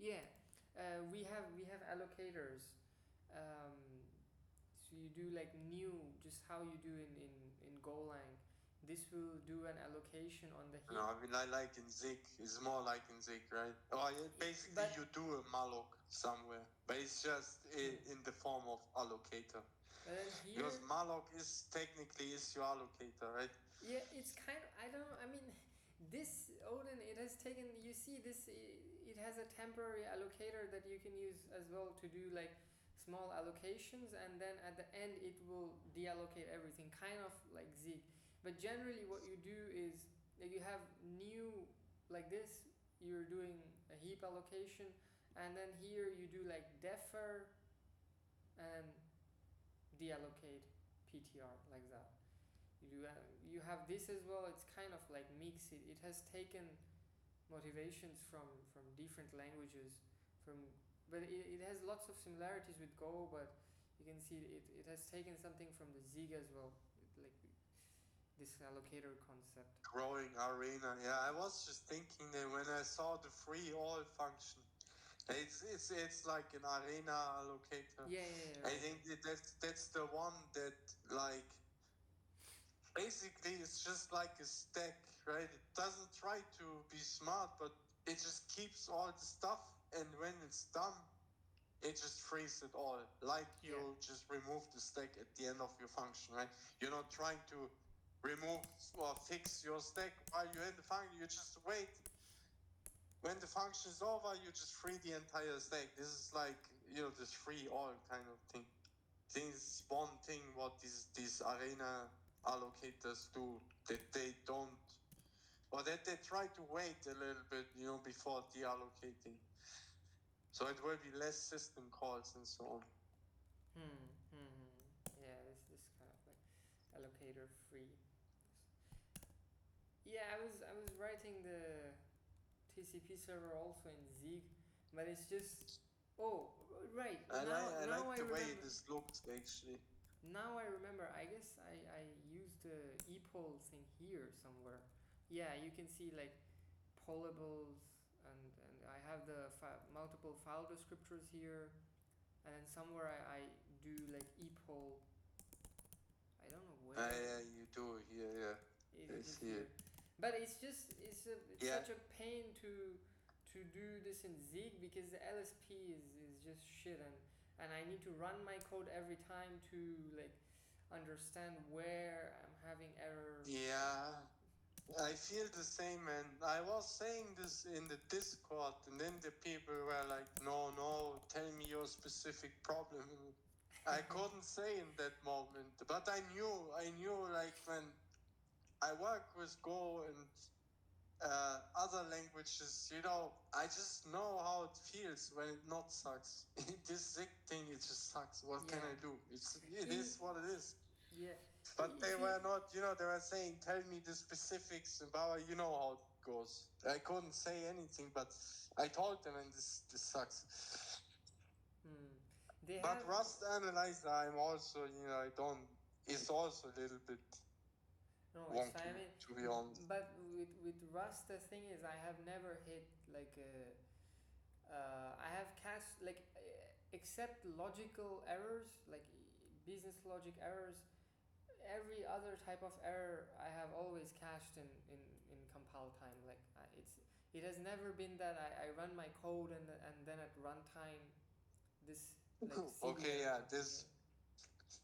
Yeah, we have allocators. So you do like new, just how you do in GoLang. This will do an allocation on the heap. No, I mean, I like in Zig. It's more like in Zig, right? Oh, basically you do a malloc somewhere, but it's just in the form of allocator. Here, because malloc is technically your allocator, right? Yeah, it's kind of, I don't know, I mean, this Odin, it has taken, you see this, it has a temporary allocator that you can use as well to do like small allocations, and then at the end it will deallocate everything, kind of like Zig. But generally what you do is like you have new, like this, you're doing a heap allocation, and then here you do like defer and deallocate PTR, like that. You do. You have this as well. It's kind of like mixed. It has taken motivations from different languages, but it has lots of similarities with Go. But you can see it has taken something from the Zig as well, like this allocator concept. Growing arena. Yeah, I was just thinking that when I saw the free all function, it's like an arena allocator. Yeah. I think that's the one that like basically it's just like a stack, right? It doesn't try to be smart, but it just keeps all the stuff, and when it's done, it just frees it all. Like you just remove the stack at the end of your function, right? You're not trying to remove or fix your stack while you're in the function. You just wait. When the function is over, you just free the entire stack. This is like, this free all kind of thing. This is one thing what these arena allocators do, that they don't, or that they try to wait a little bit, before deallocating. So it will be less system calls and so on. Yeah, this kind of like allocator free. Yeah, I was writing the TCP server also in Zig, but it's just right. I now like the remember. way this looks actually. Now I remember. I guess I used the epoll thing here somewhere. Yeah, you can see like pollables, and I have the multiple file descriptors here, and then somewhere I do like epoll. I don't know where. Yeah, you do here. Yeah, it is here. But it's such a pain to do this in Zig, because the LSP is just shit, and I need to run my code every time to like understand where I'm having errors. Yeah, I feel the same, and I was saying this in the Discord, and then the people were like, no, tell me your specific problem. I couldn't say in that moment, but I knew like when I work with Go and other languages, I just know how it feels when it not sucks. This Zig thing, it just sucks. What can I do? It is what it is. Yeah. But they were not, they were saying, tell me the specifics about, how it goes. I couldn't say anything, but I told them, and this sucks. But Rust Analyzer, I'm also, it's also a little bit wonky, to be honest. But with Rust, the thing is, I have never hit like I have cached like except logical errors, like business logic errors. Every other type of error I have always cached in compile time. Like it has never been that I run my code and then at runtime this like this.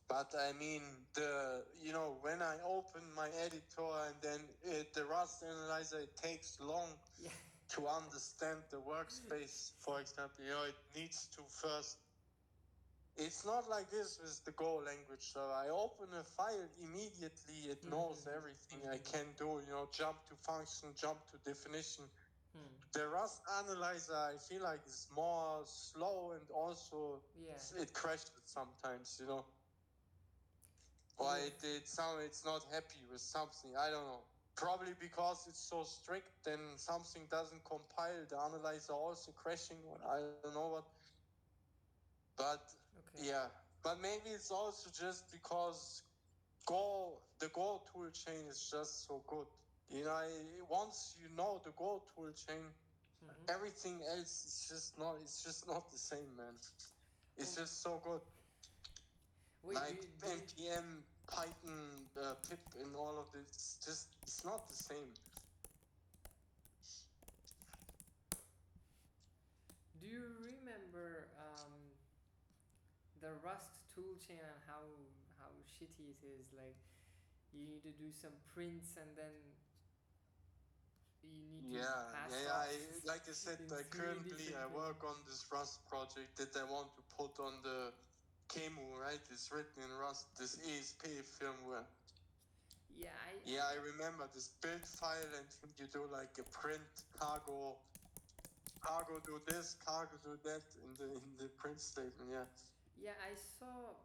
But I mean, when I open my editor and then the Rust Analyzer, it takes long to understand the workspace, for example. It needs to first. It's not like this with the Go language. So I open a file immediately, it knows everything I can do, jump to function, jump to definition. The Rust Analyzer, I feel like, is more slow, and also it crashes sometimes, Or it's not happy with something. I don't know. Probably because it's so strict, then something doesn't compile. The analyzer also crashing. I don't know what. But but maybe it's also just because the Go tool chain is just so good. Once you know the Go tool chain, everything else is just not. It's just not the same, man. It's just so good. Like npm, Python, pip, and all of this, it's not the same. Do you remember the Rust toolchain and how shitty it is? Like you need to do some prints and then you need to pass like I said, currently I work on this Rust project that I want to put on the QEMU, right? It's written in Rust, this ESP firmware. I remember this build file, and you do like a print cargo do this, cargo do that in the print statement. Yeah, I saw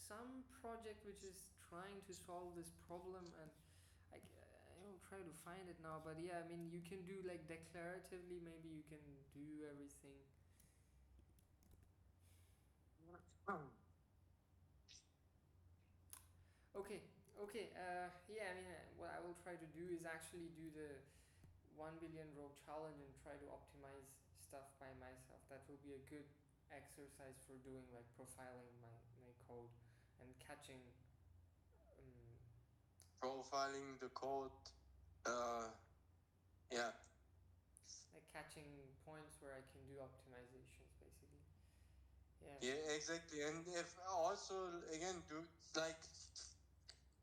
some project which is trying to solve this problem, and I will try to find it now. But yeah, I mean, you can do like declaratively. Maybe you can do everything. Okay. Yeah, I mean, what I will try to do is actually do the 1 billion row challenge and try to optimize stuff by myself. That will be a good exercise for doing like profiling my code and catching profiling the code. Yeah. Like catching points where I can do optimizations, basically. Yeah. Yeah, exactly. And if also again do like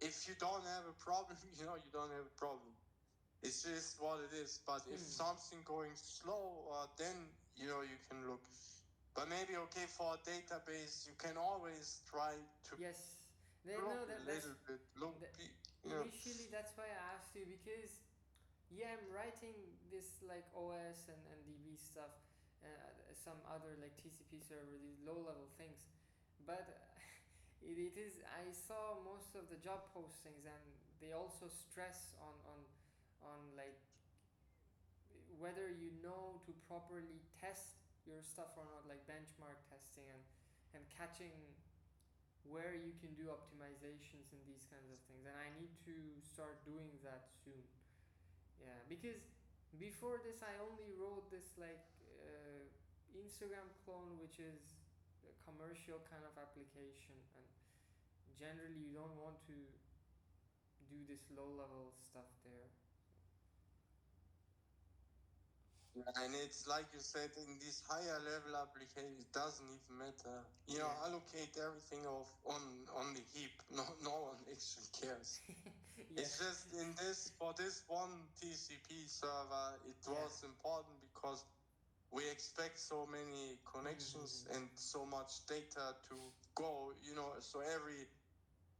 if you don't have a problem, you don't have a problem. It's just what it is. But if something going slow, then you can look. But maybe for a database, you can always try to yes. look a little bit. Initially, that's why I asked you, because I'm writing this like OS and DB stuff, some other like TCP server, these low-level things, but it is. I saw most of the job postings, and they also stress on like whether you know to properly test your stuff or not, like benchmark testing and catching where you can do optimizations and these kinds of things. And I need to start doing that soon. Yeah, because before this I only wrote this like Instagram clone, which is a commercial kind of application, and generally you don't want to do this low-level stuff there. And it's like you said, in this higher level application, it doesn't even matter. Allocate everything on the heap. No one actually cares. It's just for this one TCP server, it was important because we expect so many connections and so much data to go. So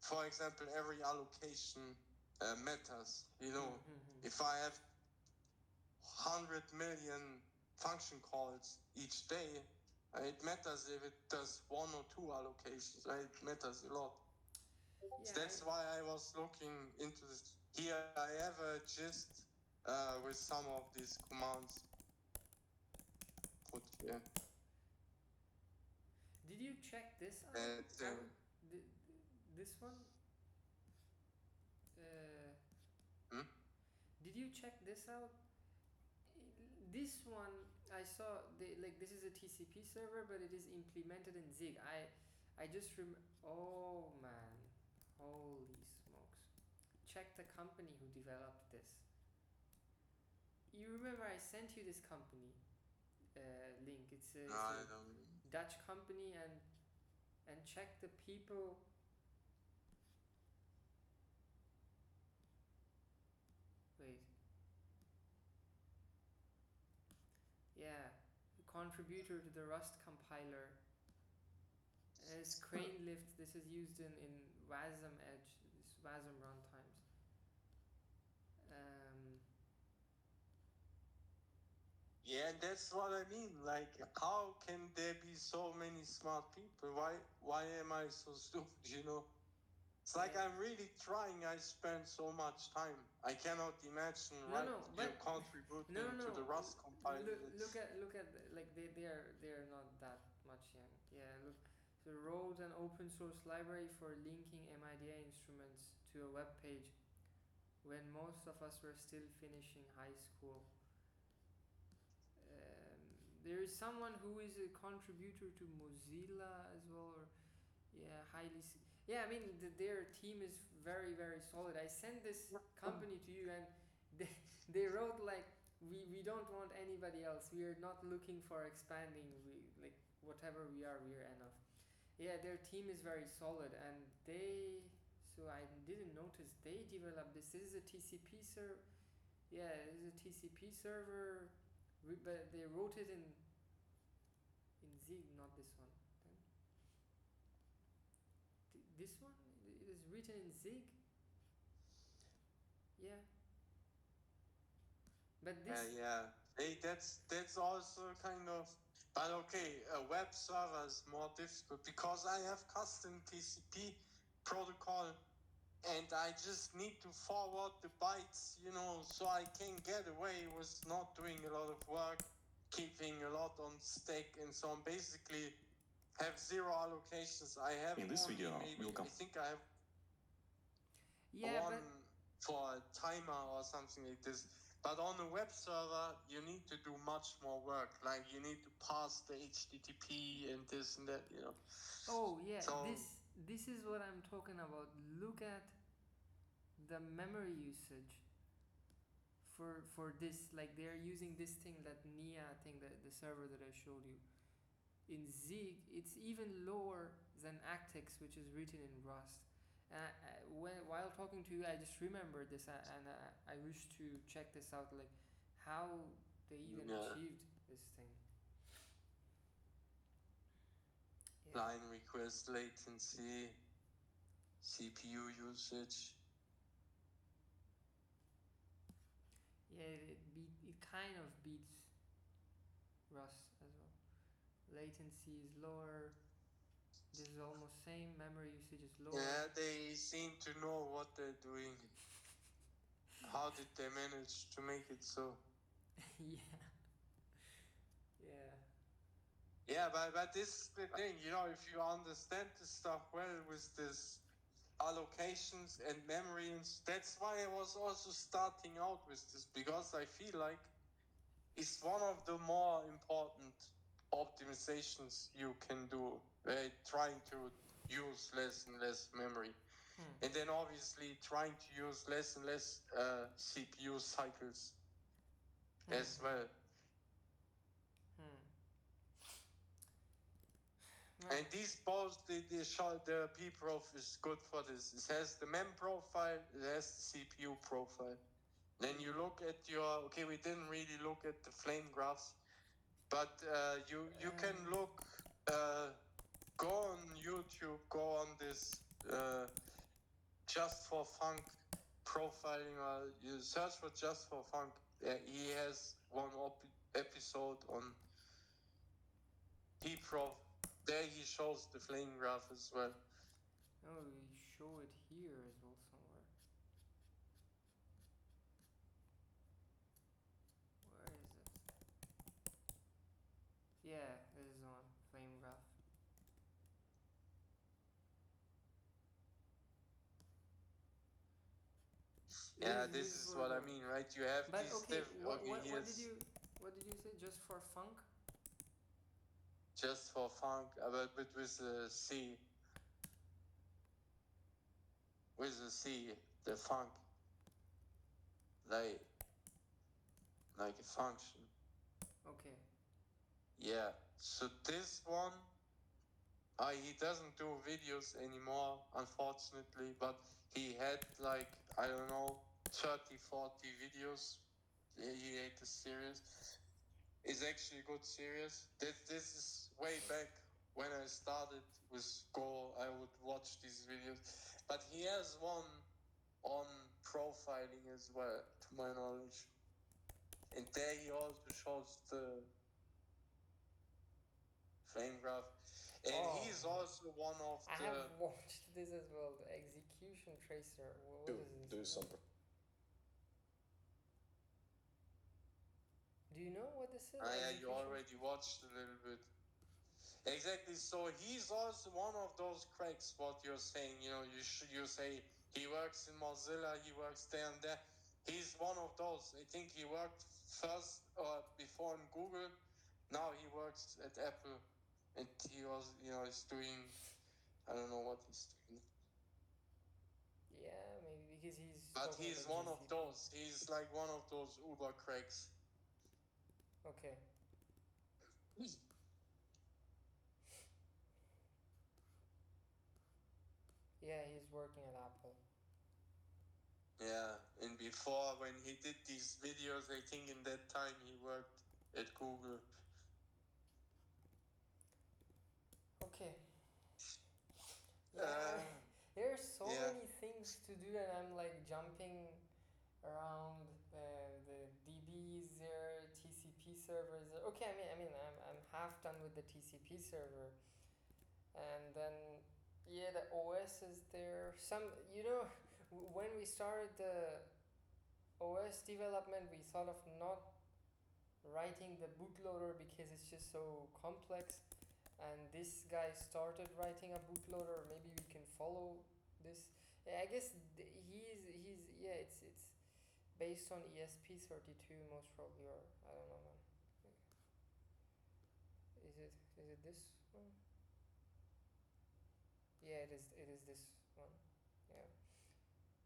for example, every allocation matters. If I have 100 million function calls each day, it matters if it does one or two allocations, right? It matters a lot. Yeah, that's why I was looking into this. Here I have a gist with some of these commands put here. Did you check this out? This one? Did you check this out? This one I saw. This is a TCP server, but it is implemented in Zig. I just oh man, holy smokes! Check the company who developed this. You remember I sent you this company link. It's a Dutch company, and check the people. Wait. Yeah, contributor to the Rust compiler. It's crane lift. This is used in WASM Edge, WASM runtimes. Yeah, that's what I mean. Like, how can there be so many smart people? Why am I so stupid? It's like I'm really trying. I spend so much time. I cannot imagine contributing to the Rust compiler. Look at like they are not that much young. Yeah, look. So wrote an open source library for linking MIDI instruments to a web page when most of us were still finishing high school. There is someone who is a contributor to Mozilla as well, or highly. Yeah, I mean their team is very, very solid. I sent this company to you, and they wrote like we don't want anybody else. We are not looking for expanding. We like whatever we are enough. Yeah, their team is very solid, and so I didn't notice they developed this. This is a TCP server. Yeah, this is a TCP server, but they wrote it in Zig, not this one. This one is written in Zig. Yeah. But this. That's also kind of. But okay, a web server is more difficult because I have custom TCP protocol and I just need to forward the bytes, so I can get away with not doing a lot of work, keeping a lot on stack and so on. Basically, have zero allocations. I have In this only video, maybe, we'll I think I have Yeah, one but for a timer or something like this. But on a web server, you need to do much more work. Like you need to pass the HTTP and this and that, oh yeah, So- this is what I'm talking about. Look at the memory usage for this. Like they're using this thing, that Nia thing, the server that I showed you. In Zig, it's even lower than Actex, which is written in Rust. And while talking to you, I just remembered this, and I wish to check this out, like how they even achieved this thing. Yeah. Line request latency, CPU usage. Yeah, it kind of beats Rust as well. Latency is lower. This is almost same. Memory usage is lower. Yeah, they seem to know what they're doing. How did they manage to make it so? Yeah. Yeah. Yeah, but this is the thing, if you understand this stuff well with this allocations and memory, and that's why I was also starting out with this, because I feel like it's one of the more important optimizations you can do, trying to use less and less memory. And then obviously trying to use less and less CPU cycles as well. And these both, the pprof is good for this. It has the mem profile, it has the CPU profile. Then you look at we didn't really look at the flame graphs, but you can look, go on YouTube, go on this JustForFunc profiling, you search for JustForFunc. He has one episode on pprof. There he shows the flame graph as well. Oh, we show it here as well somewhere. Where is it? Yeah, this is one flame graph. Yeah, this is what I mean, right? You have but these okay, what did you say? Just for funk? JustForFunc, but with a C. With a C, the funk. Like a function. Okay. Yeah. So this one, he doesn't do videos anymore, unfortunately, but he had I don't know, 30, 40 videos. He had the series. It's actually a good series. This is way back when I started with Go. I would watch these videos. But he has one on profiling as well, to my knowledge. And there he also shows the flame graph. And he's also one of I have watched this as well, the execution tracer. What is this? Do something. Do you know what this is? Yeah, you already watched a little bit. Exactly. So he's also one of those cracks. What you're saying, you say he works in Mozilla, he works there and there. He's one of those. I think he worked first or before in Google. Now he works at Apple, and he was, he's doing. I don't know what he's doing. Yeah, maybe because he's. But talking he's about one of GCP. those. He's like one of those Uber cracks. Okay. Yeah, he's working at Apple. Yeah, and before when he did these videos, I think in that time he worked at Google. Okay. Yeah, there's so many things to do, and I'm jumping around the DBs there, TCP servers. Okay, I'm half done with the TCP server, and then the OS is there. when we started the OS development, we thought of not writing the bootloader because it's just so complex, and this guy started writing a bootloader. Maybe we can follow this. I guess he's yeah, it's based on ESP32 most probably, or I don't know, man. Is it this one? Yeah, it is this one. Yeah.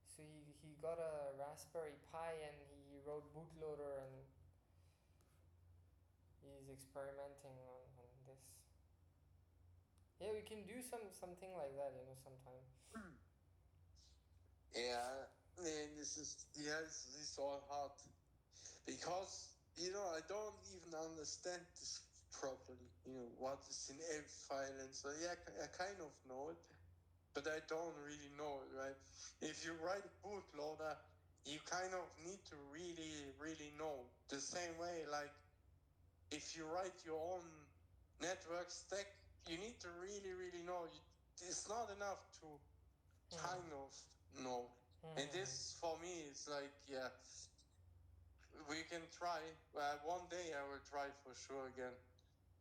So he got a Raspberry Pi and he wrote bootloader, and he's experimenting on this. Yeah, we can do something like that, sometime. Yeah, and this is all hard because I don't even understand this properly. What is in M file, and so yeah, I kind of know it, but I don't really know it, right? If you write a bootloader, you kind of need to really, really know. The same way, like if you write your own network stack, you need to really, really know. It's not enough to kind of know. And this, for me, is like, yeah, we can try. One day I will try for sure again.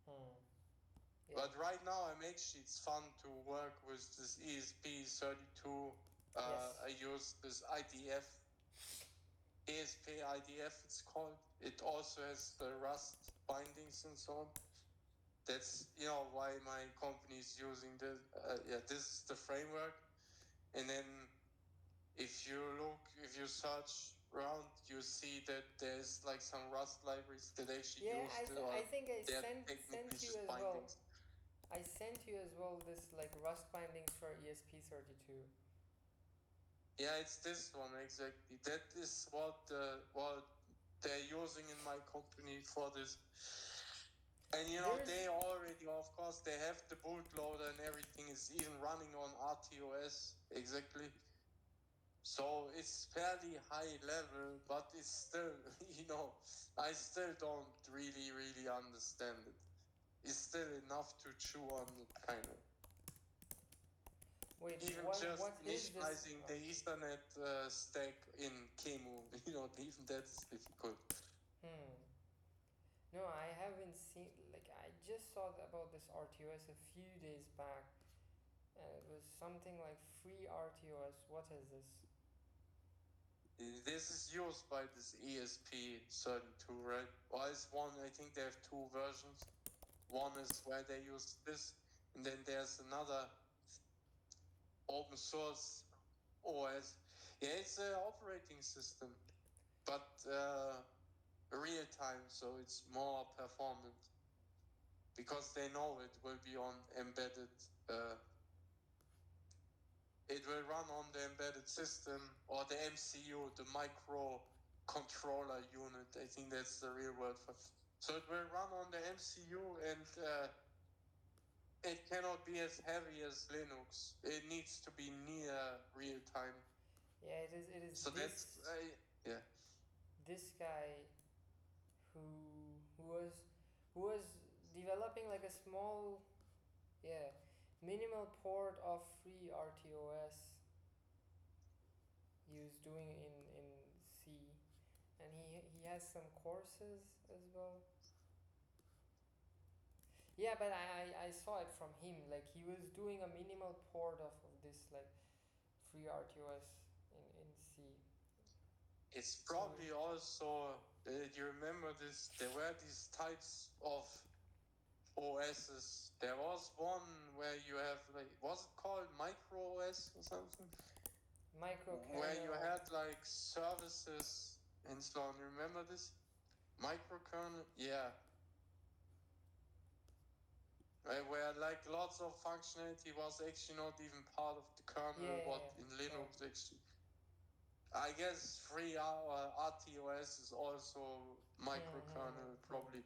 Yeah. But right now, it's fun to work with this ESP32. Yes. I use this IDF, ESP IDF it's called. It also has the Rust bindings and so on. That's, why my company is using this. This is the framework. And then if you search around, you see that there's like some Rust libraries that actually use I think I they're sent technically you just as well. bindings. I sent you as well this like Rust bindings for ESP32. Yeah, it's this one exactly. That is what they're using in my company for this. And they already, of course, they have the bootloader and everything is even running on RTOS exactly. So it's fairly high level, but it's still, I still don't really, really understand it. It's still enough to chew on it, kind of. Wait, Even what is initializing this? the Ethernet stack in QEMU, even that's difficult. No, I haven't seen. Like, I just saw about this RTOS a few days back, and it was something like FreeRTOS. What is this? This is used by this ESP32, right? Well, it's one. I think they have two versions. One is where they use this, and then there's another open source OS. Yeah, it's an operating system, but real time, so it's more performant because they know it will be on embedded. It will run on the embedded system or the MCU, the microcontroller unit. I think that's the real word for. So it will run on the MCU, and it cannot be as heavy as Linux. It needs to be near real time. Yeah, it is. So that's yeah. This guy who was developing like a small minimal port of FreeRTOS he was doing in C, and he has some courses as well. Yeah, but I saw it from him, like he was doing a minimal port of this like FreeRTOS in C. It's probably also, you remember this, there were these types of OSs. There was one where you have, like, was it called MicroOS or something? MicroKernel. Where you had like services and so on. Remember this? MicroKernel? Yeah. Where like lots of functionality was actually not even part of the kernel, in Linux actually. I guess free RTOS is also microkernel, probably.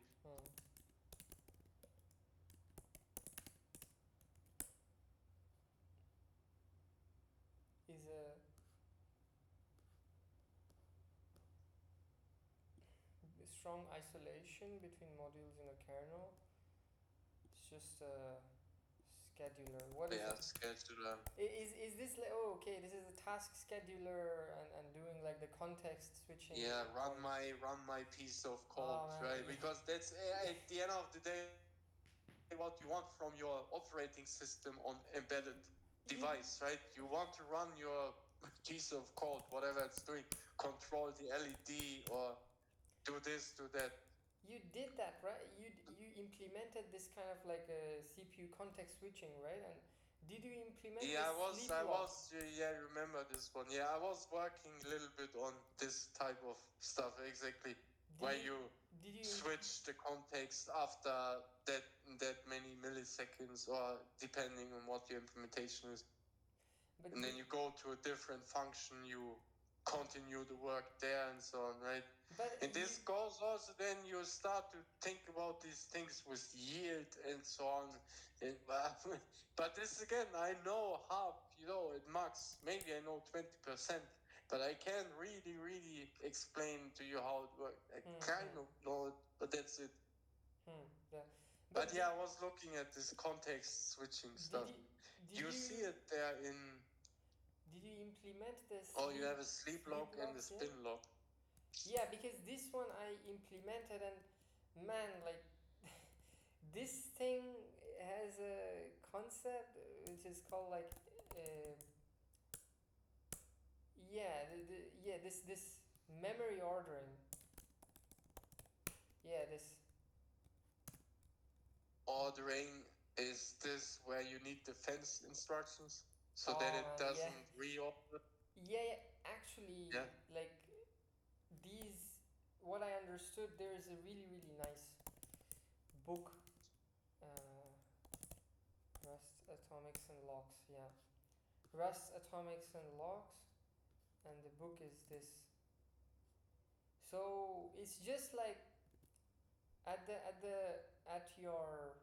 Is a strong isolation between modules in a kernel. It's just a scheduler. What is Yeah, it? scheduler. Is this like, oh, okay, this is a task scheduler and doing like the context switching? Yeah, run my piece of code, right? yeah. Because that's at the end of the day what you want from your operating system on embedded device, right? You want to run your piece of code, whatever it's doing, control the LED or do this, do that. You did that, right? You implemented this kind of like a CPU context switching, right? And did you implement Yeah, this I SleepLocks? was, yeah, I remember this one. Yeah, I was working a little bit on this type of stuff, exactly. Where you switch the context after that many milliseconds, or depending on what your implementation is. But and then you go to a different function, you continue the work there and so on, right? And this goes also, then you start to think about these things with yield and so on. And, but this again, I know half, at max, maybe I know 20%, but I can't really explain to you how it works. I kind of know it, but that's it. Yeah. But yeah, I was looking at this context switching stuff. You see it there in... Did you implement this? Oh, you have a SleepLock and a SpinLock. Yeah, because this one I implemented, and man, like this thing has a concept which is called like this memory ordering. Yeah, this ordering is this where you need the fence instructions so that it doesn't reorder? Yeah, actually, like these, what I understood, there is a really nice book, Rust Atomics and Locks. Yeah, Rust Atomics and Locks, and the book is this. So it's just like at your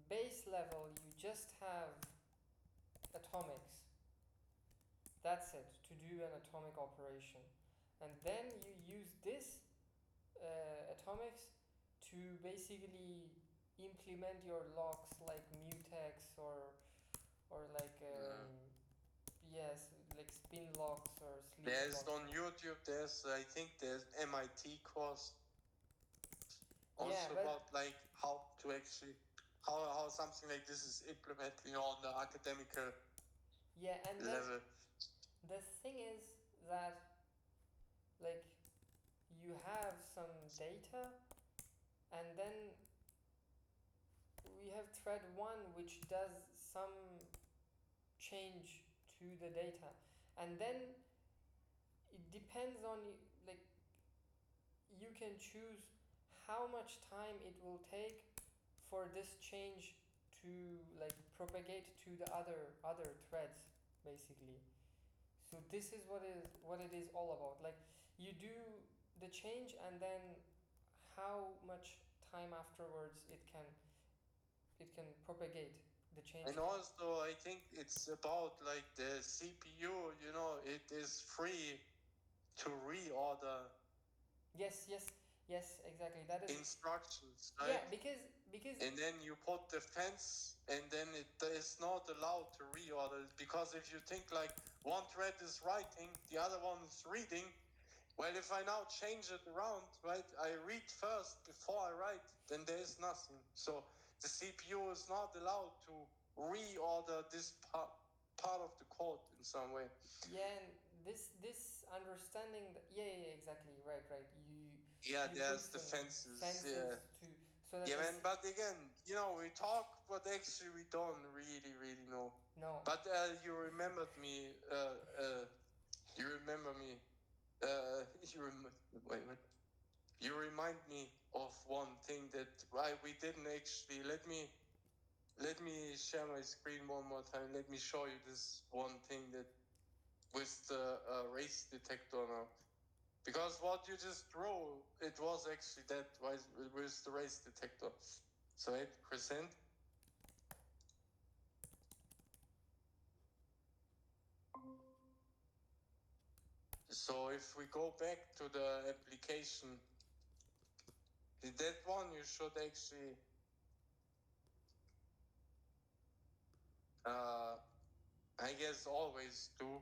base level, you just have atomics. That's it, to do an atomic operation. And then you use this atomics to basically implement your locks like mutex or like like SpinLocks or SleepLocks. There's on YouTube, I think there's MIT course also about like how to actually how something like this is implemented on the academical level. The thing is that like you have some data, and then we have thread 1 which does some change to the data, and then it depends on, like, you can choose how much time it will take for this change to like propagate to the other threads, basically. So this is what it is all about. Like, you do the change, and then how much time afterwards it can propagate the change. And also, I think it's about like the CPU. It is free to reorder. Yes, exactly. That is instructions, right? Yeah, because and then you put the fence, and then it is not allowed to reorder, because if you think like one thread is writing, the other one is reading, well, if I now change it around, right, I read first before I write, then there is nothing. So the CPU is not allowed to reorder this part of the code in some way. Yeah, and this understanding that, exactly, right. There's the fences yeah. So that man, but again, we talk, but actually we don't really know. No. But you remembered me. You remember me. You remind me of one thing that we didn't actually. Let me share my screen one more time. Let me show you this one thing that with the race detector now. Because what you just drew, it was actually that with the race detector. So 8%. So if we go back to the application, that one you should actually I guess always do.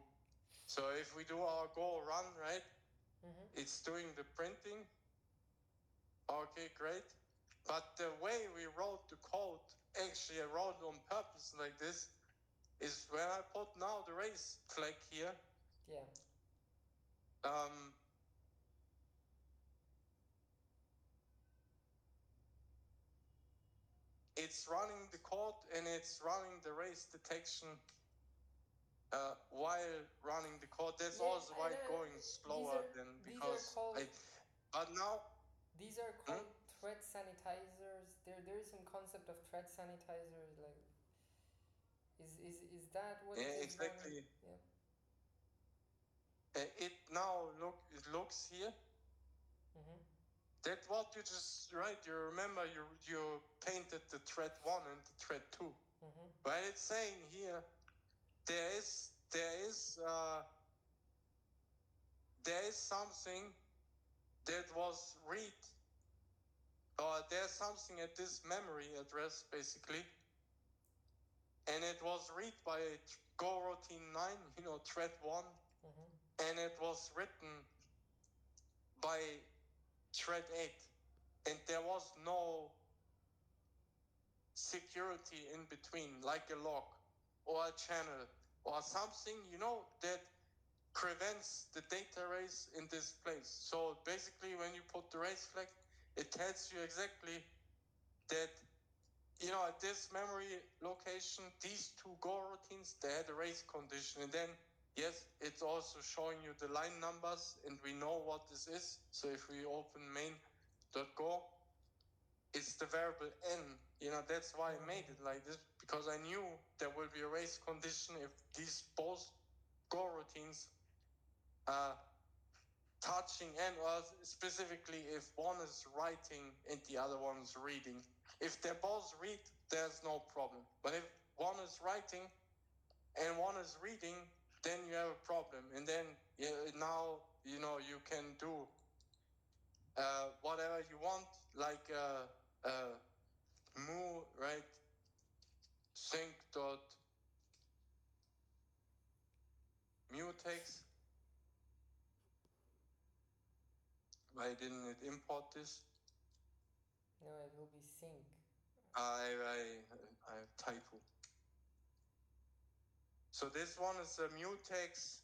So if we do our go run, right, it's doing the printing. Okay, great. But the way we wrote the code, actually I wrote on purpose like this, is when I put now the race flag here. Yeah. It's running the code and it's running the race detection while running the code. That's also why it's going slower than because but now these are called thread sanitizers. There is some concept of thread sanitizers. Like, is that what? Yeah, exactly. Yeah. It looks here. That's what you just right. You remember you painted the thread 1 and the thread 2. But it's saying here there is something that was read, or there's something at this memory address basically, and it was read by go routine 9, thread 1, and it was written by thread 8, and there was no security in between, like a lock or a channel or something, that prevents the data race in this place. So basically, when you put the race flag, it tells you exactly that, at this memory location, these two go routines, they had a race condition. And then, yes, it's also showing you the line numbers, and we know what this is. So if we open main.go, it's the variable n. That's why I made it like this, because I knew there will be a race condition if these both go routines touching n, or specifically if one is writing and the other one is reading. If they both read, there's no problem. But if one is writing and one is reading, then you have a problem. And then now you can do whatever you want, like mu, right? Sync dot mutex. Why didn't it import this? No, it will be sync. I have typo. So this one is a mutex,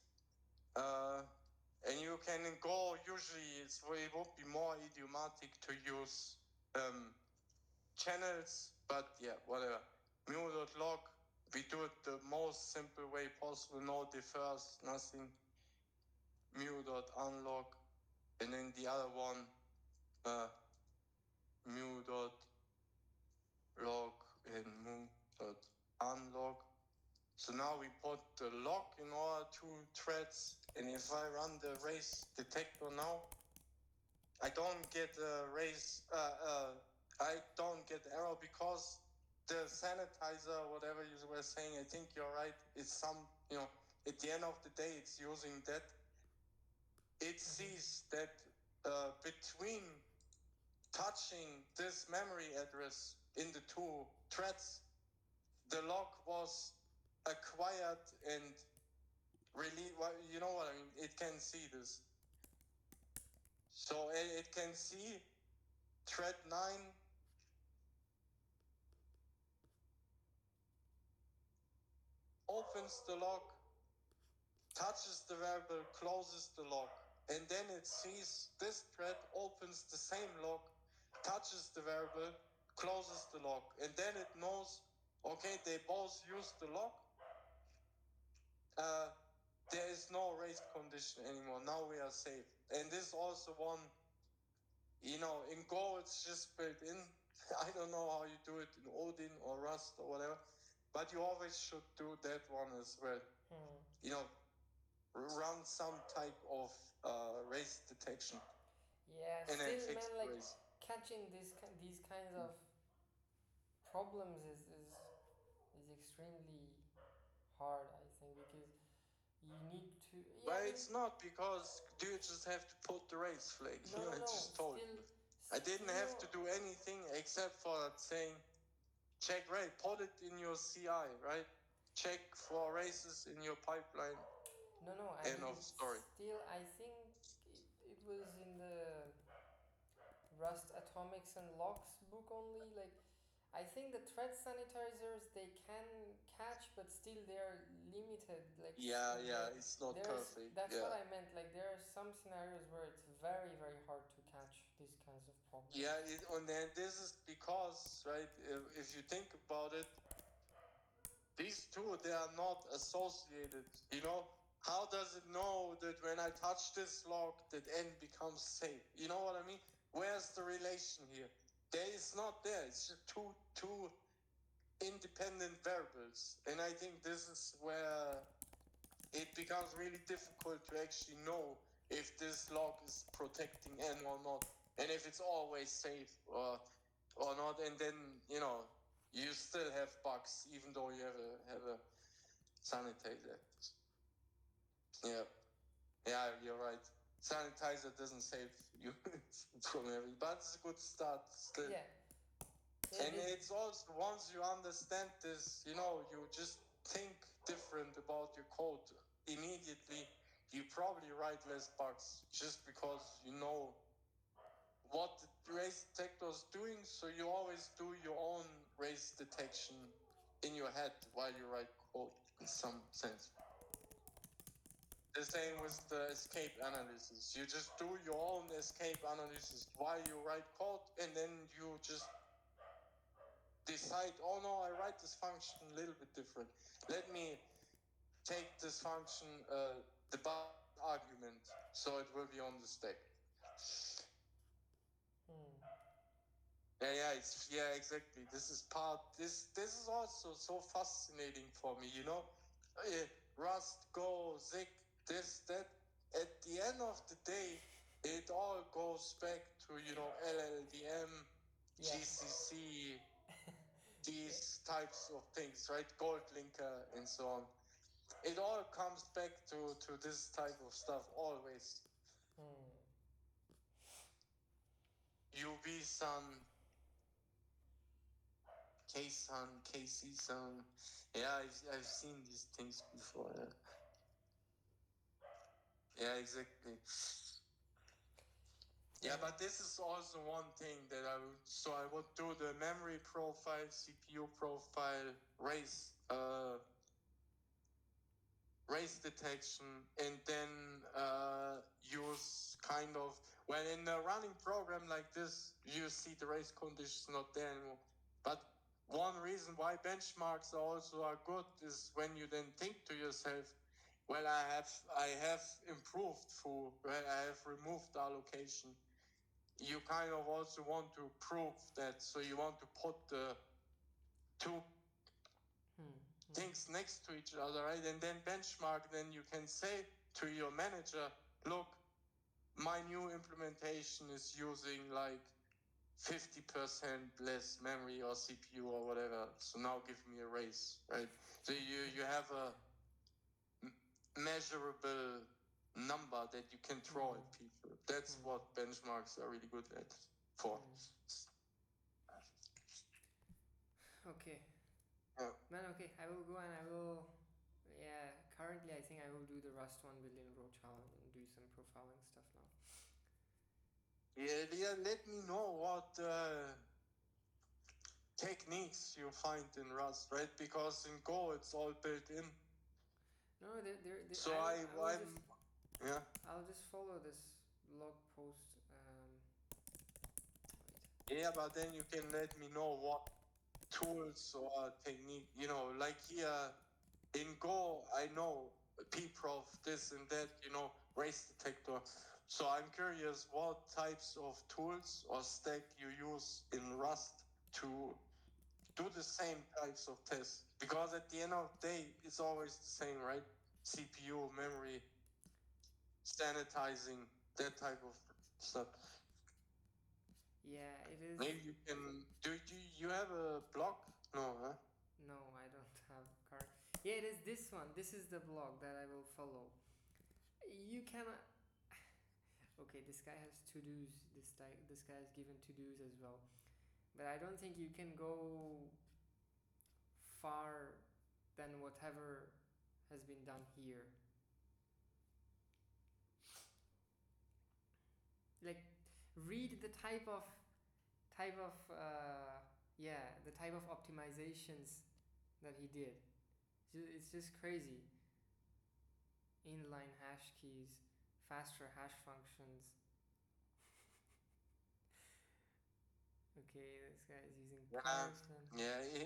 and you can go. Usually, it would be more idiomatic to use channels, but yeah, whatever. Mu.log. We do it the most simple way possible. No differs, nothing. Mu.unlog, and then the other one, mu.log and mu.unlog. So now we put the log in our two threads, and if I run the race detector now, I don't get a race. I don't get error because the sanitizer, whatever you were saying, I think you're right. It's some, at the end of the day, it's using that. It sees that between touching this memory address in the two threads, the log was acquired and released. Well, you know what I mean? It can see this. So it can see thread 9 opens the log, touches the variable, closes the log, and then it sees this thread opens the same log, touches the variable, closes the log, and then it knows, okay, they both use the log. There is no race condition anymore. Now we are safe. And this also one, in Go, it's just built in. I don't know how you do it in Odin or Rust or whatever, but you always should do that one as well. Run some type of race detection. Yeah, and still, then fix man, like race. catching these kinds of problems is extremely hard, I think, because you need to. Yeah, But it's not, because you just have to put the race flag. No, I just told you. I didn't have to do anything except for saying, check rate, put it in your CI, right? check for races in your pipeline. No, I End mean, of story. still, I think it was in the Rust Atomics and Locks book only. Like, I think the thread sanitizers they can catch, but still they're limited. Like, Yeah, it's not perfect. That's what I meant. Like, there are some scenarios where it's very, very hard to catch these kinds of problems. Yeah, and then this is because, right, if you think about it, these two, they are not associated, you know? How does it know that when I touch this lock, that N becomes safe? You know what I mean? Where's the relation here? There is not there. It's just two independent variables. And I think this is where it becomes really difficult to actually know if this lock is protecting N or not. And if it's always safe or not. And then, you know, you still have bugs even though you have a sanitizer. Yeah, you're right. Sanitizer doesn't save you from everything, but it's a good start still. Yeah. And it's also, once you understand this, you know, you just think different about your code immediately. You probably write less bugs just because you know what the race detector is doing, so you always do your own race detection in your head while you write code in some sense. The same with the escape analysis. You just do your own escape analysis while you write code, and then you just decide, oh no, I write this function a little bit different. Let me take this function, the bus argument, so it will be on the stack. Yeah, exactly. This is also so fascinating for me, you know? Rust, Go, Zig, this, that. At the end of the day, it all goes back to, you know, LLVM, GCC, these types of things, right? Gold linker and so on. It all comes back to this type of stuff always. UV sun, K sun, KC sun. Yeah, I've seen these things before. Yeah, exactly. Yeah, but this is also one thing that I would do the memory profile, CPU profile, race detection, and then use kind of, when in a running program like this, you see the race conditions not there anymore. But one reason why benchmarks also are good is when you then think to yourself, well, I have improved right? I have removed the allocation. You kind of also want to prove that, so you want to put the two things next to each other, right? And then benchmark, then you can say to your manager, look, my new implementation is using like 50% less memory or CPU or whatever. So now give me a raise, right? So you have a measurable number that you can throw at people. That's what benchmarks are really good at for. Okay. Yeah. Man, okay, I will go and I will. Yeah, currently I think I will do the Rust 1 billion row challenge and do some profiling stuff now. Yeah, let me know what techniques you find in Rust, right? Because in Go it's all built in. No, so I'll just follow this blog post. Yeah, but then you can let me know what tools or technique, you know, like here in Go, I know pprof, this and that, you know, race detector. So I'm curious what types of tools or stack you use in Rust to do the same types of tests. Because at the end of the day, it's always the same, right? CPU, memory, sanitizing, that type of stuff. Yeah, it is. Maybe you can. Do you have a blog? No, huh? No, I don't have current. Yeah, it is this one. This is the blog that I will follow. You cannot. Okay, this guy has to dos. This guy is given to dos as well, but I don't think you can go far than whatever has been done here. Like, read the type of optimizations that he did. It's just crazy. Inline hash keys, faster hash functions. Okay, this guy is using Python.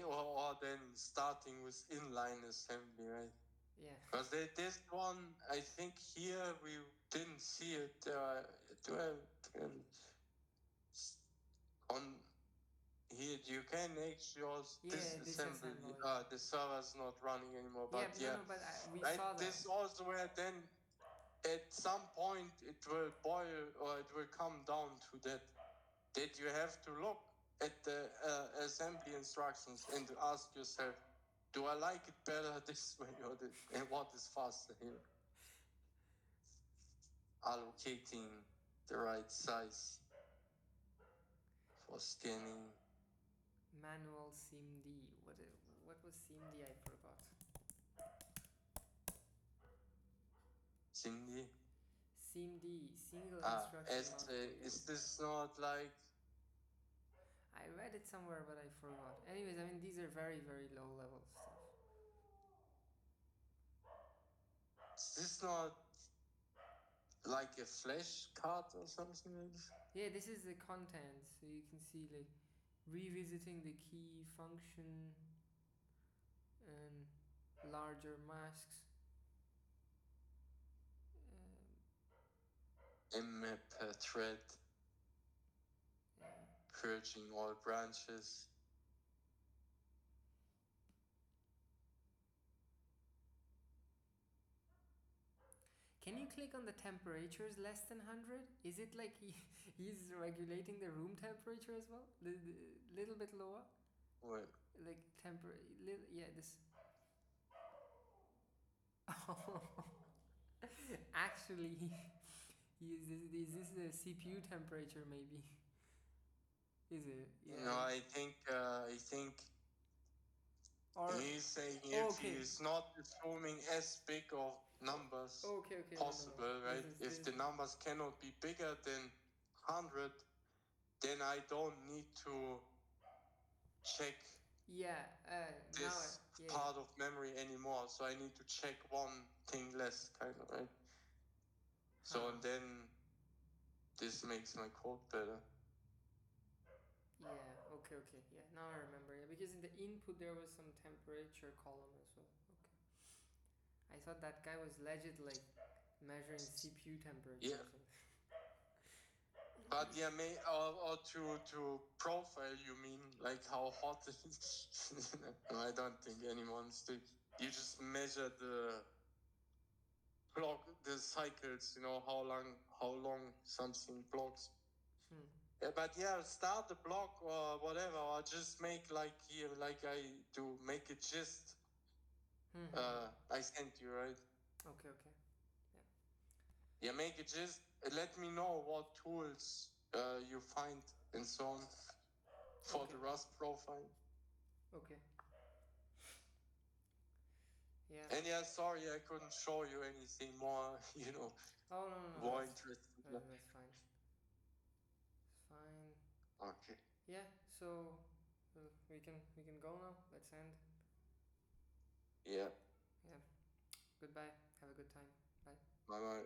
Or then starting with inline assembly, right? Yeah. Because this one, I think here we didn't see it. On here you can actually also disassemble. The server's not running anymore. But we saw that. This also where then at some point it will boil or it will come down to that you have to look at the assembly instructions and to ask yourself, do I like it better this way and what is faster here? Allocating the right size for scanning. Manual SIMD. What was SIMD? I forgot. SIMD? SIMD, single instruction. Is this not like... I read it somewhere, but I forgot. Anyways, I mean, these are very, very low level stuff. Is this not like a flash card or something like this? Yeah, this is the content. So you can see like revisiting the key function and larger masks. mmap per thread. Purging all branches. Can you click on the temperatures less than 100? Is it like he's regulating the room temperature as well? Little bit lower? What? Like this. Actually, is this the CPU temperature maybe? Is it? Yeah. No, I think he's saying he's not assuming as big of numbers possible, right? If the numbers cannot be bigger than 100, then I don't need to check this part of memory anymore. So I need to check one thing less, kind of, right? So and then this makes my code better. Yeah, okay. Yeah, now I remember. Yeah, because in the input there was some temperature column as well. Okay. I thought that guy was legit like measuring CPU temperature. Yeah. But yeah, or to profile, you mean like how hot it is? No, I don't think anyone's doing. You just measure the clock, the cycles. You know how long something blocks. Yeah, but start the block or whatever, or just make like here, like I do, make a gist. I sent you, right? Okay. Yeah, make a gist. Let me know what tools you find and so on for the Rust profile. Okay. Yeah. And sorry I couldn't show you anything more, Oh no. More interesting. That's fine. It's fine. Okay. Yeah, so we can go now. Let's end. Yeah. Goodbye. Have a good time. Bye. Bye.